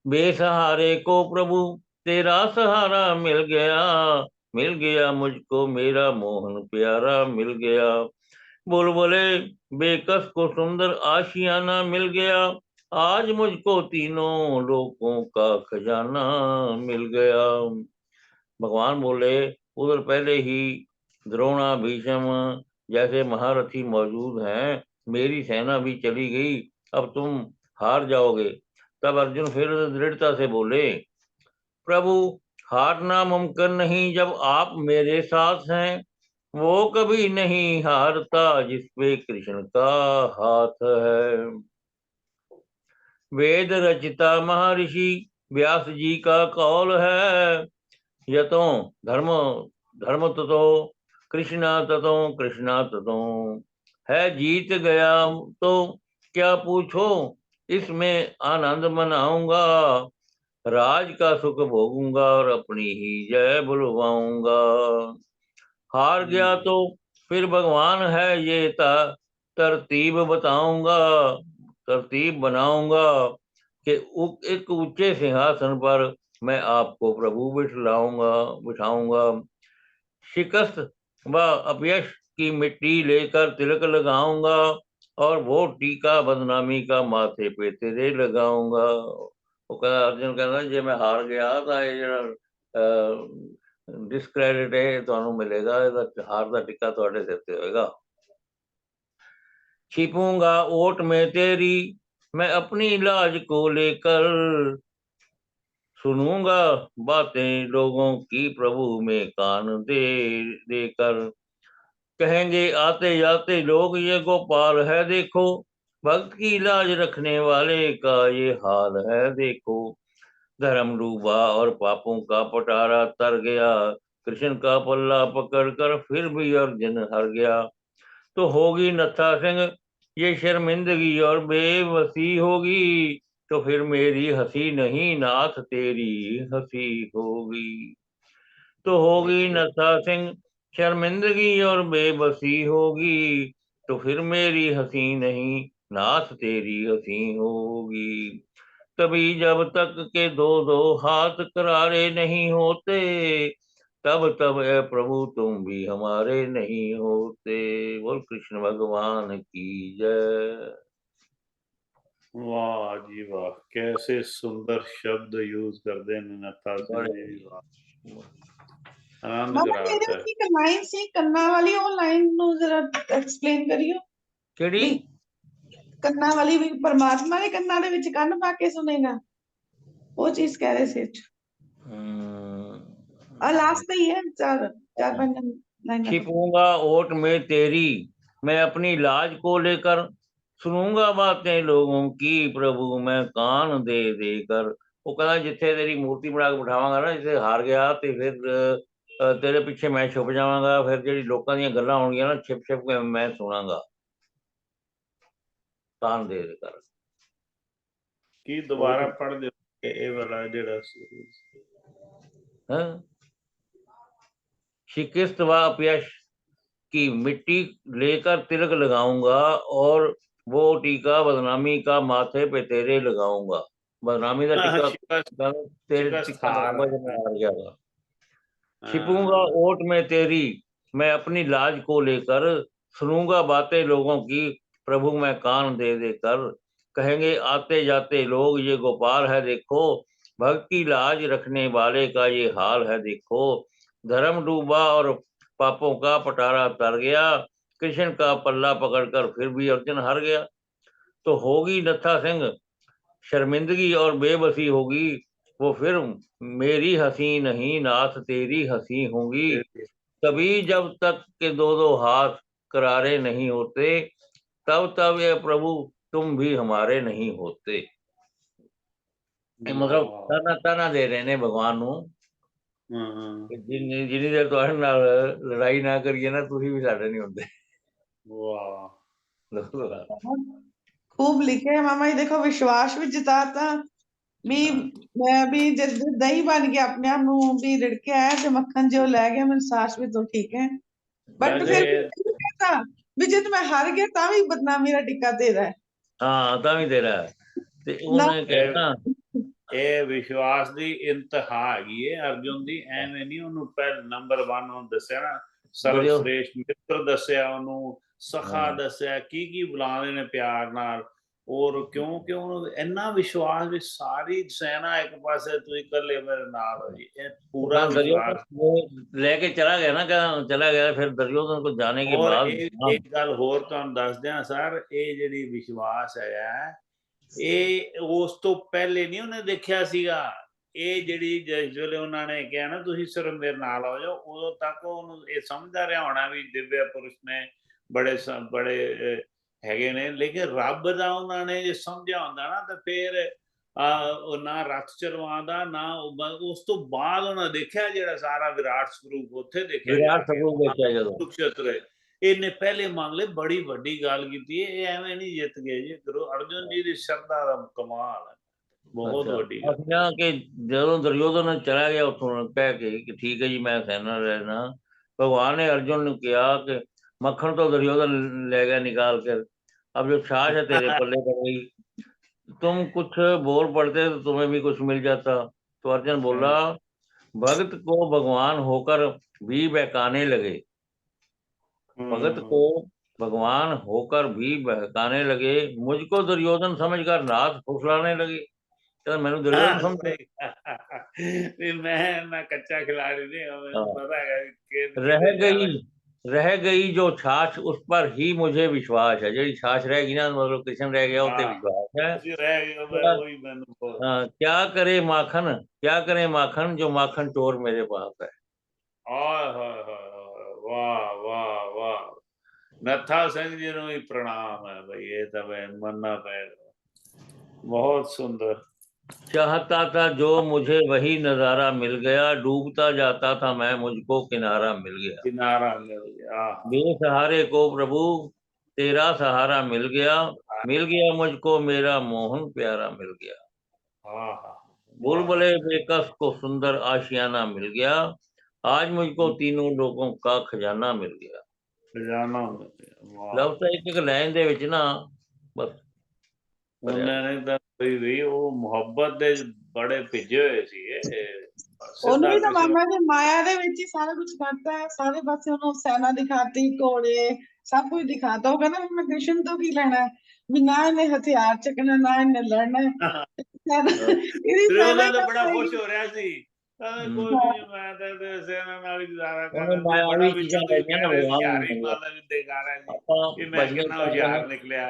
बेसहारे को प्रभु तेरा सहारा मिल गया मुझको मेरा मोहन प्यारा मिल गया। बुलबुले बेकस को सुंदर आशियाना मिल गया, आज मुझको तीनों लोकों का खजाना मिल गया। भगवान बोले उधर पहले ही द्रोणा भीष्म जैसे महारथी मौजूद हैं, मेरी सेना भी चली गई, अब तुम हार जाओगे। तब अर्जुन फिर दृढ़ता से बोले प्रभु हारना मुमकिन नहीं, जब आप मेरे साथ हैं, वो कभी नहीं हारता जिसपे कृष्ण का हाथ है। वेद रचिता महर्षि व्यास जी का कौल है, यतो धर्म धर्म ततो कृष्णा ततो कृष्णा ततो, है जीत गया तो क्या पूछो, इसमें आनंद मनाऊंगा, राज का सुख भोगूंगा और अपनी ही जय बुलवाऊंगा। हार गया तो फिर भगवान है ये तरतीब बताऊंगा, तरतीब बनाऊंगा कि एक ऊंचे सिंहासन पर मैं आपको प्रभु बिठाऊंगा। शिकस्त व अपयश की मिट्टी लेकर तिलक लगाऊंगा, और वो टीका बदनामी का माथे पे तेरे लगाऊंगा। वो कहता अर्जुन कहता जे मैं हार गया ਤਾਂ ਇਹ ਜਿਹੜਾ डिस्क्रेडिट है ਤੁਹਾਨੂੰ मिलेगा, हार का टिक्का ਤੁਹਾਡੇ सिर ते होएगा। छिपूंगा ओट में तेरी मैं अपनी लाज को लेकर, सुनूंगा बातें लोगों की प्रभु में कान देकर, कहेंगे आते जाते लोग ये गोपाल है देखो, भक्त की लाज रखने वाले का ये हाल है देखो। धर्म डूबा और पापों का पटारा तर गया, कृष्ण का पल्ला पकड़कर फिर भी अर्जुन हार गया। तो होगी नथा सिंह ये शर्मिंदगी और बेबसी होगी, तो फिर मेरी हंसी नहीं नाथ तेरी हंसी होगी। तो होगी नथा सिंह शर्मिंदगी और बेबसी होगी, तो फिर मेरी हंसी नहीं नाथ तेरी हंसी होगी। कभी जब तक के दो दो हाथ करारे नहीं होते, तब तब ए प्रभु तुम भी हमारे नहीं होते। बोल कृष्ण भगवान की जय। वाह जी वाह, कैसे सुंदर शब्द यूज करते हैं नथा सिंह जी। वाह, आनंद मामा करा मेरे ता उसकी एक लाइन सी ਕੰਨਾਂ ਵਾਲੀ ਉਹ ਲਾਈਨ ਨੂੰ ਜ਼ਰਾ ਐਕਸਪਲੇਨ ਕਰਿਓ केड़ी ਵੀ ਕੰਨਾਂ ਵਾਲੀ ਵੀ ਪਰਮਾਤਮਾ ਦੇ ਕੰਨਾਂ ਦੇ ਵਿੱਚ ਕੰਨ ਪਾ ਕੇ ਸੁਣੇਗਾ ਉਹ ਚੀਜ਼ ਕਹਿ ਰਹੇ ਸੀ ਆ ਲਾਸਟ ਤੇ ਹੀ ਹੈ ਚਾਰ ਚਾਰ ਪੰਜ ਲਾਈਨਾਂ ਤੋਂ छिपूंगा ओट में तेरी, मैं अपनी लाज को लेकर सुनूंगा बातें लोगों की, प्रभु मैं कान दे देकर। वो कहना जिथे तेरी मूर्ति बना के बिठावांगा ना, जिथे हार गया ते फिर तेरे पिछे मैं छुप जावांगा, फिर जेडी लोकां दी गल्लां होणगीਆਂ ना छिप छिप के मैं सुनांगा, कान दे देकर। की दोबारा पढ़ दो ये वाला जेड़ा हैं शिकस्त व अपयश की मिट्टी लेकर तिलक लगाऊंगा, और वो टीका बदनामी का माथे पे तेरे लगाऊंगा। बदनामी का टीका तेरे टीका लगाऊंगा जब मैं हार गया था। छिपूंगा ओट में तेरी, मैं अपनी लाज को लेकर सुनूंगा बातें लोगों की, प्रभु मैं कान दे देकर। कहेंगे आते जाते लोग ये गोपाल है देखो, भक्त की लाज रखने वाले का ये हाल है देखो। धर्म डूबा और पापों का पटारा तर गया, कृष्ण का पल्ला पकड़कर फिर भी अर्जुन हार गया। तो होगी नथा सिंह शर्मिंदगी और बेबसी होगी, वो फिर मेरी हंसी नहीं नाथ तेरी हंसी होगी। कभी जब तक के दो दो हाथ करारे नहीं होते, तब तब ये प्रभु तुम भी हमारे नहीं होते। मतलब ताना ताना दे रहे ने भगवान ਨੂੰ ਜਿੰਨੀ ਦੇਰ ਤੁਹਾਡੇ ਨਾਲ ਲੜਾਈ ਨਾ ਕਰੀਏ ਨਾ, ਤੁਸੀਂ ਵੀ ਸਾਡੇ ਨਹੀਂ ਹੁੰਦੇ। वाह खूब लिखे है मामा जी, देखो विश्वास भी जिताता भी मैं भी जद दही बन के अपने आप ਨੂੰ भी रिड़के आया ਤੇ ਮੱਖਣ ਜੋ ਲੈ ਗਿਆ ਮੈਨੂੰ ਸਾਸ ਵੀ ਤੋਂ ਠੀਕ है बट फिर कहता भी जब मैं हार गया ਤਾਂ ਵੀ ਬਦਨਾਮੀ ਦਾ ਟਿੱਕਾ ਤੇਰਾ ਹੈ। ਹਾਂ ਤਾਂ ਵੀ ਤੇਰਾ ਤੇ ਉਹਨੇ ਕਹਿਣਾ ਇਹ ਵਿਸ਼ਵਾਸ ਦੀ ਇੰਤਹਾ ਹੈਗੀ ਹੈ ਅਰਜੁਨ ਦੀ। ਐਵੇਂ ਨਹੀਂ ਉਹਨੂੰ ਪਹਿਲ ਨੰਬਰ 1 ਨੂੰ ਦੱਸਿਆ ਨਾ, ਸਰਵਸ਼੍ਰੇਸ਼ਟ ਮਿੱਤਰ ਦੱਸਿਆ, ਉਹਨੂੰ ਸਖਾ ਦੱਸਿਆ, ਕੀ ਬੁਲਾਉਂਦੇ ਨੇ ਪਿਆਰ ਨਾਲ। ਔਰ ਕਿਉਂਕਿ ਉਹਨੂੰ ਇੰਨਾ ਵਿਸ਼ਵਾਸ ਵੀ ਸਾਰੀ ਸੈਨਾ ਇੱਕ ਪਾਸੇ ਤੁਸੀਂ ਇਕੱਲੇ ਮੇਰੇ ਨਾਲ ਹੋ ਜੀ, ਇਹ पूरा विश्वास लेके चला गया ना, चला गया फिर दुर्योधन को जाने के बाद। एक गल होर ਤੁਹਾਨੂੰ ਦੱਸਦੇ ਆ ਸਰ, ਇਹ ਜਿਹੜੀ ਵਿਸ਼ਵਾਸ ਹੈ ਇਹ ਉਸ ਤੋਂ ਪਹਿਲੇ ਨਹੀਂ ਉਹਨੇ ਦੇਖਿਆ ਸੀਗਾ। ਇਹ ਜਿਹੜੀ ਜਿਸ ਵੇਲੇ ਉਹਨਾਂ ਨੇ ਕਿਹਾ ਨਾ ਤੁਸੀਂ ਸਿਰਫ ਮੇਰੇ ਨਾਲ ਹੋ ਜਾਓ, ਉਦੋਂ ਤੱਕ ਉਹਨੂੰ ਇਹ ਸਮਝਦਾ ਰਿਹਾ ਹੋਣਾ ਵੀ ਦਿਵਯ ਪੁਰਸ਼ ਨੇ ਬੜੇ ਹੈਗੇ ਨੇ, ਲੇਕਿਨ ਰੱਬ ਦਾ ਉਹਨਾਂ ਨੇ ਜੇ ਸਮਝਿਆ ਹੁੰਦਾ ਨਾ ਤਾਂ ਫਿਰ ਨਾ ਰੱਥ ਚਲਵਾਉਂਦਾ ਨਾ। ਉਸ ਤੋਂ ਬਾਅਦ ਉਹਨਾਂ ਦੇਖਿਆ ਜਿਹੜਾ ਸਾਰਾ ਵਿਰਾਟ ਸਰੂਪ ਉੱਥੇ ਦੇਖਿਆ ਕੁਰੂਕਸ਼ੇਤਰ, ਇਹਨੇ ਪਹਿਲੇ ਮੰਗ ਲਏ। ਬੜੀ ਵੱਡੀ ਗੱਲ ਕੀਤੀ ਹੈ, ਇਹ ਐਵੇਂ ਨਹੀਂ ਜਿੱਤ ਗਏ ਜੀ। ਗੁਰੂ ਅਰਜੁਨ ਜੀ ਦੀ ਸ਼ਰਧਾ ਦਾ ਕਮਾਲ ਹੈ, ਬਹੁਤ ਵੱਡੀ ਗੱਲ। ਕਿ ਜਦੋਂ ਦੁਰਯੋਧਨ ਚਲਾ ਗਿਆ ਉੱਥੋਂ ਕਹਿ ਕੇ ਕਿ ਠੀਕ ਹੈ ਜੀ ਮੈਂ ਸੈਨਾ ਰਹਿਣਾ, भगवान ने अर्जुन ने किया कि मक्खन तो दुर्योधन ले गया निकाल कर, अब जो छाछ है तेरे पल्ले पड़ गई, तुम कुछ बोल पड़ते तो तुम्हें भी कुछ मिल जाता। तो अर्जुन बोला भगत को भगवान होकर भी बहकाने लगे, भगत को भगवान होकर भी बहकाने लगे, मुझको दुर्योधन समझकर नाथ फुसलाने लगे। मैंने दुर्योधन समझ मैं कच्चा खिलाड़ी नहीं, पता है रह गई जो छाछ उस पर ही मुझे विश्वास है। जी छाछ रहेगी ना, मतलब कृष्ण रह गया उसे विश्वास है। क्या करे माखन जो माखन चोर मेरे पास है। वाह वाह वाह, ਨੱਥਾ ਸਿੰਘ ਜੀ ਨੂੰ ਵੀ ਪ੍ਰਣਾਮ ਹੈ ਬਈ, ਇਹ ਤਾਂ ਮੈਂ ਮੰਨਣਾ ਪਏਗਾ। बहुत सुंदर। चाहता था जो मुझे वही नजारा मिल गया, डूबता जाता था मैं मुझको किनारा मिल गया। किनारा मिल गया। बेसहारे को प्रभु तेरा सहारा मिल गया मुझको मेरा मोहन प्यारा मिल गया। बुलबुले बेकस को सुंदर आशियाना मिल गया, आज मुझको तीनों लोगों का खजाना मिल गया। खजाना मिल गया। लव साहित्य लाइन ਦੇ ਵਿੱਚ ਨਾ ਬਸ ਉਹਨਾਂ ਨੇ ਤਾਂ ਵੀ ਉਹ ਮੁਹੱਬਤ ਦੇ ਬੜੇ ਭਿੱਜੇ ਹੋਏ ਸੀ। ਉਹਨੂੰ ਵੀ ਤਾਂ ਮਾਮਾ ਜੀ ਮਾਇਆ ਦੇ ਵਿੱਚ ਹੀ ਸਾਰਾ ਕੁਝ ਕਰਤਾ ਹੈ, ਸਾਰੇ ਪਾਸੇ ਉਹਨੂੰ ਸੈਨਾ ਦਿਖਾਤੀ, ਘੋੜੇ ਸਭ ਕੁਝ ਦਿਖਾਤਾ। ਉਹ ਕਹਿੰਦਾ ਮੈਂ ਕ੍ਰਿਸ਼ਨ ਤੋਂ ਕੀ ਲੈਣਾ, ਵੀ ਨਾ ਇਹਨੇ ਹਥਿਆਰ ਚੱਕਣਾ ਨਾ ਇਹਨੇ ਲੜਨਾ। ਇਹਦੀ ਸੈਨਾ ਤਾਂ ਬੜਾ ਖੁਸ਼ ਹੋ ਰਿਹਾ ਸੀ, ਕੋਈ ਨਹੀਂ ਮੈਂ ਤਾਂ ਸੈਨਾ ਨਾਲ ਹੀ ਗੁਜ਼ਾਰਾ ਕਰਨਾ। ਮਾਇਆ ਚੀਜ਼ਾਂ ਲਈਆਂ ਨਾ ਭਗਵਾਨ कि मैं कितना होशियार निकलिया।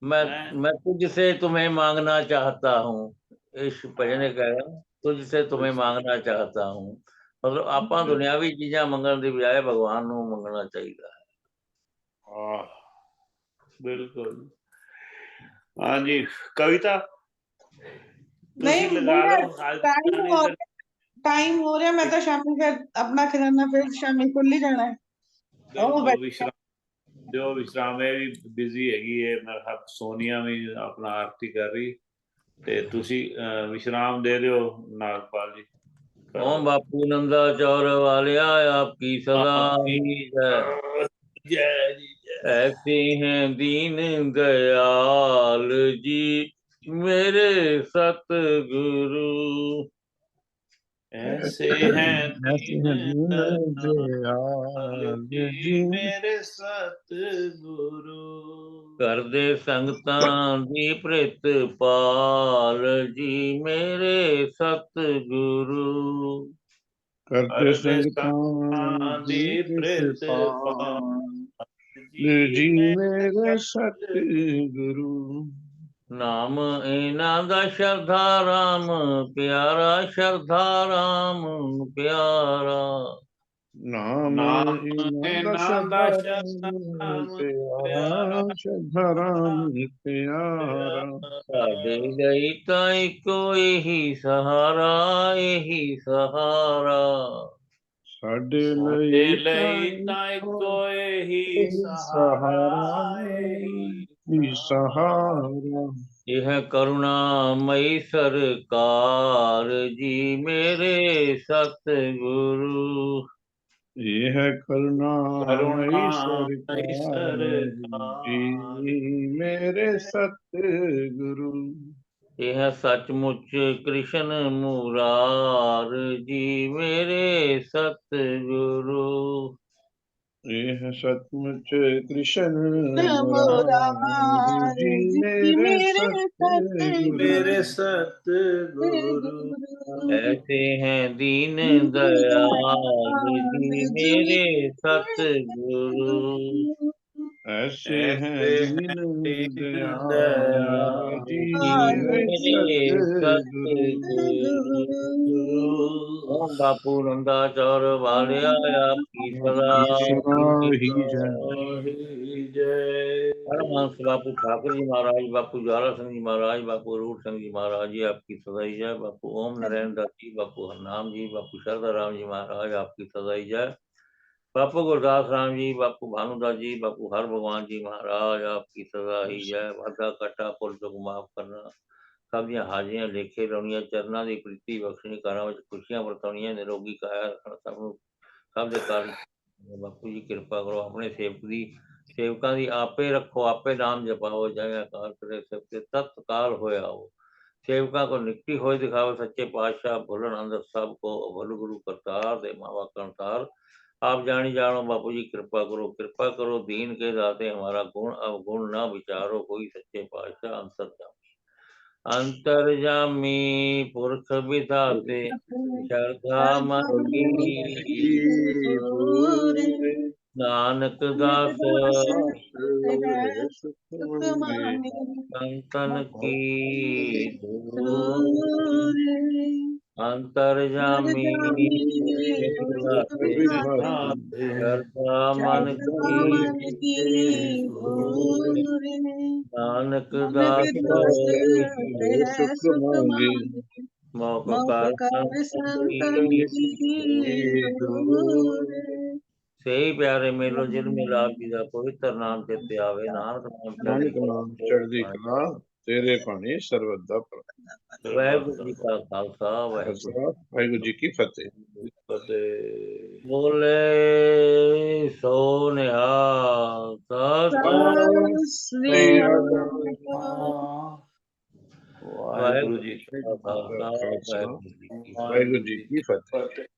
मैं तुझसे तुम्हें मांगना चाहता हूँ, इस भजन ने कहा तुझसे तुम्हें मांगना चाहता हूँ। मतलब ਆਪਾਂ ਦੁਨਿਆਵੀ ਚੀਜ਼ਾਂ ਮੰਗਣ ਦੀ ਬਜਾਏ ਭਗਵਾਨ ਨੂੰ ਮੰਗਣਾ ਚਾਹੀਦਾ ਹੈ। ਬਿਲਕੁਲ। ਹਾਂਜੀ ਕਵਿਤਾ ਨਹੀਂ ਟਾਈਮ ਹੋ ਰਿਹਾ, ਮੈਂ ਤਾਂ ਸ਼ਾਮੀ ਫਿਰ ਆਪਣਾ ਖਜ਼ਾਨਾ ਫਿਰ ਸ਼ਾਮੀ ਖੁੱਲ ਹੀ ਜਾਣਾ ਹੈ। ਜੋ ਵਿਸ਼ਰਾਮ ਹੈ ਵੀ ਬਿਜ਼ੀ ਹੈਗੀ ਹੈ, ਮੈਂ ਸੋਨੀਆ ਵੀ ਆਪਣਾ ਆਰਤੀ ਕਰ ਰਹੀ, ਤੇ ਤੁਸੀਂ ਵਿਸ਼ਰਾਮ ਦੇ ਦਿਓ ਨਾਗਪਾਲ ਜੀ। ओम बापू नंदा चौर वालिया आपकी सदा ही जय। ऐसे हैं दीन दयाल जी मेरे सतगुरु, ऐसे हैं दीन दयाल जी मेरे सतगुरु, कर दे संगतां दी प्रितपाल जी मेरे सतगुरु, कर दे संगतां दी प्रितपाल जी मेरे सतगुरु। नाम इन्हां दा शरधा राम प्यारा, शरधा राम प्यारा। नाम इन्हां दा शरधा राम प्यारा। साडे लई तां इक्को एही सहारा, एही सहारा। साडे लई तां इक्को एही सहारा, एही सहारा। यह करुणामयी सरकार जी मेरे सतगुरु, यह करुणामयी सरकार जी मेरे सतगुरु। यह सचमुच कृष्ण मुरार जी मेरे सतगुरु, यह सचमुच कृष्ण मुरार जी मेरे सतगुरु। ऐसे हैं दीन दयाल जी मेरे सतगुरु, ऐसे हैं दीन दयाल जी मेरे सतगुरु। ओम बापू नंदा चौर वालिया आपकी सदा ही जय। परमहंस बापू ठाकुर जी महाराज, बापू ज्वाला सिंह जी महाराज, बापू रूप सिंह जी महाराज जी आपकी सदा ही जय। बापू ओम नारायण दास जी, बापू हरनाम जी, बापू शारदा राम जी महाराज आपकी सदा ही जय। बापू गुरदास राम जी, बापू भानुदास जी, बापू हर भगवान जी महाराज आपकी सदा ही जय। वाधा कट्टा पुल चुक माफ करना, सब ਦੀਆਂ ਹਾਜ਼ਰੀਆਂ ਲੇਖੇ ਲਾਉਣੀਆਂ, ਚਰਨਾਂ ਦੀ ਪ੍ਰੀਤੀ ਬਖਸ਼ਣੀ, ਘਰਾਂ ਵਿੱਚ ਖੁਸ਼ੀਆਂ ਵਰਤਾਉਣੀਆਂ, ਨਿਰੋਗੀ ਕਾਇਆ ਰੱਖਣਾ ਸਭ ਨੂੰ, ਸਭ ਦੇ ਕਾਰਨ ਬਾਪੂ ਜੀ ਕਿਰਪਾ ਕਰੋ। ਆਪਣੇ ਸੇਵਕਾਂ ਦੀ ਆਪੇ ਰੱਖੋ, ਆਪੇ ਨਾਮ ਜਪਾਓ, ਜੈ ਅਕਾਲ ਕਰੇ ਸਭ ਤੇ ਤਤਕਾਲ ਹੋਇਆ ਹੋ। ਸੇਵਕਾਂ को निकटी होए दिखाओ, सच्चे पातशाह भुलन अंदर सब को, भल गुरु करतार दे मावा करतार। आप जानी जानो बापू जी कृपा करो दीन के दाते, हमारा गुण अवगुण ना विचारो, कोई सच्चे पातशाह अंतर्जामी पुरख विधाते, श्रद्धा मन की नानक दास संतन की अंतर्जामी करता मन की नानक दास सुख मांगे मौक मौपकार संतन की दूर। सही प्यारे मेलो जिन मिलाप जी का पवित्र नाम चेते आवे नानक नाम नानक नाम चढ़दी कला तेरे पानी सर्वदा वाहिगुरु जी का खालसा वाहिगुरु जी की फतेह। फतेह। बोले सो निहाल सत श्री वाहिगुरु जी का खालसा खालसा वाहिगुरु जी की वाहिगुरु जी की फतेह।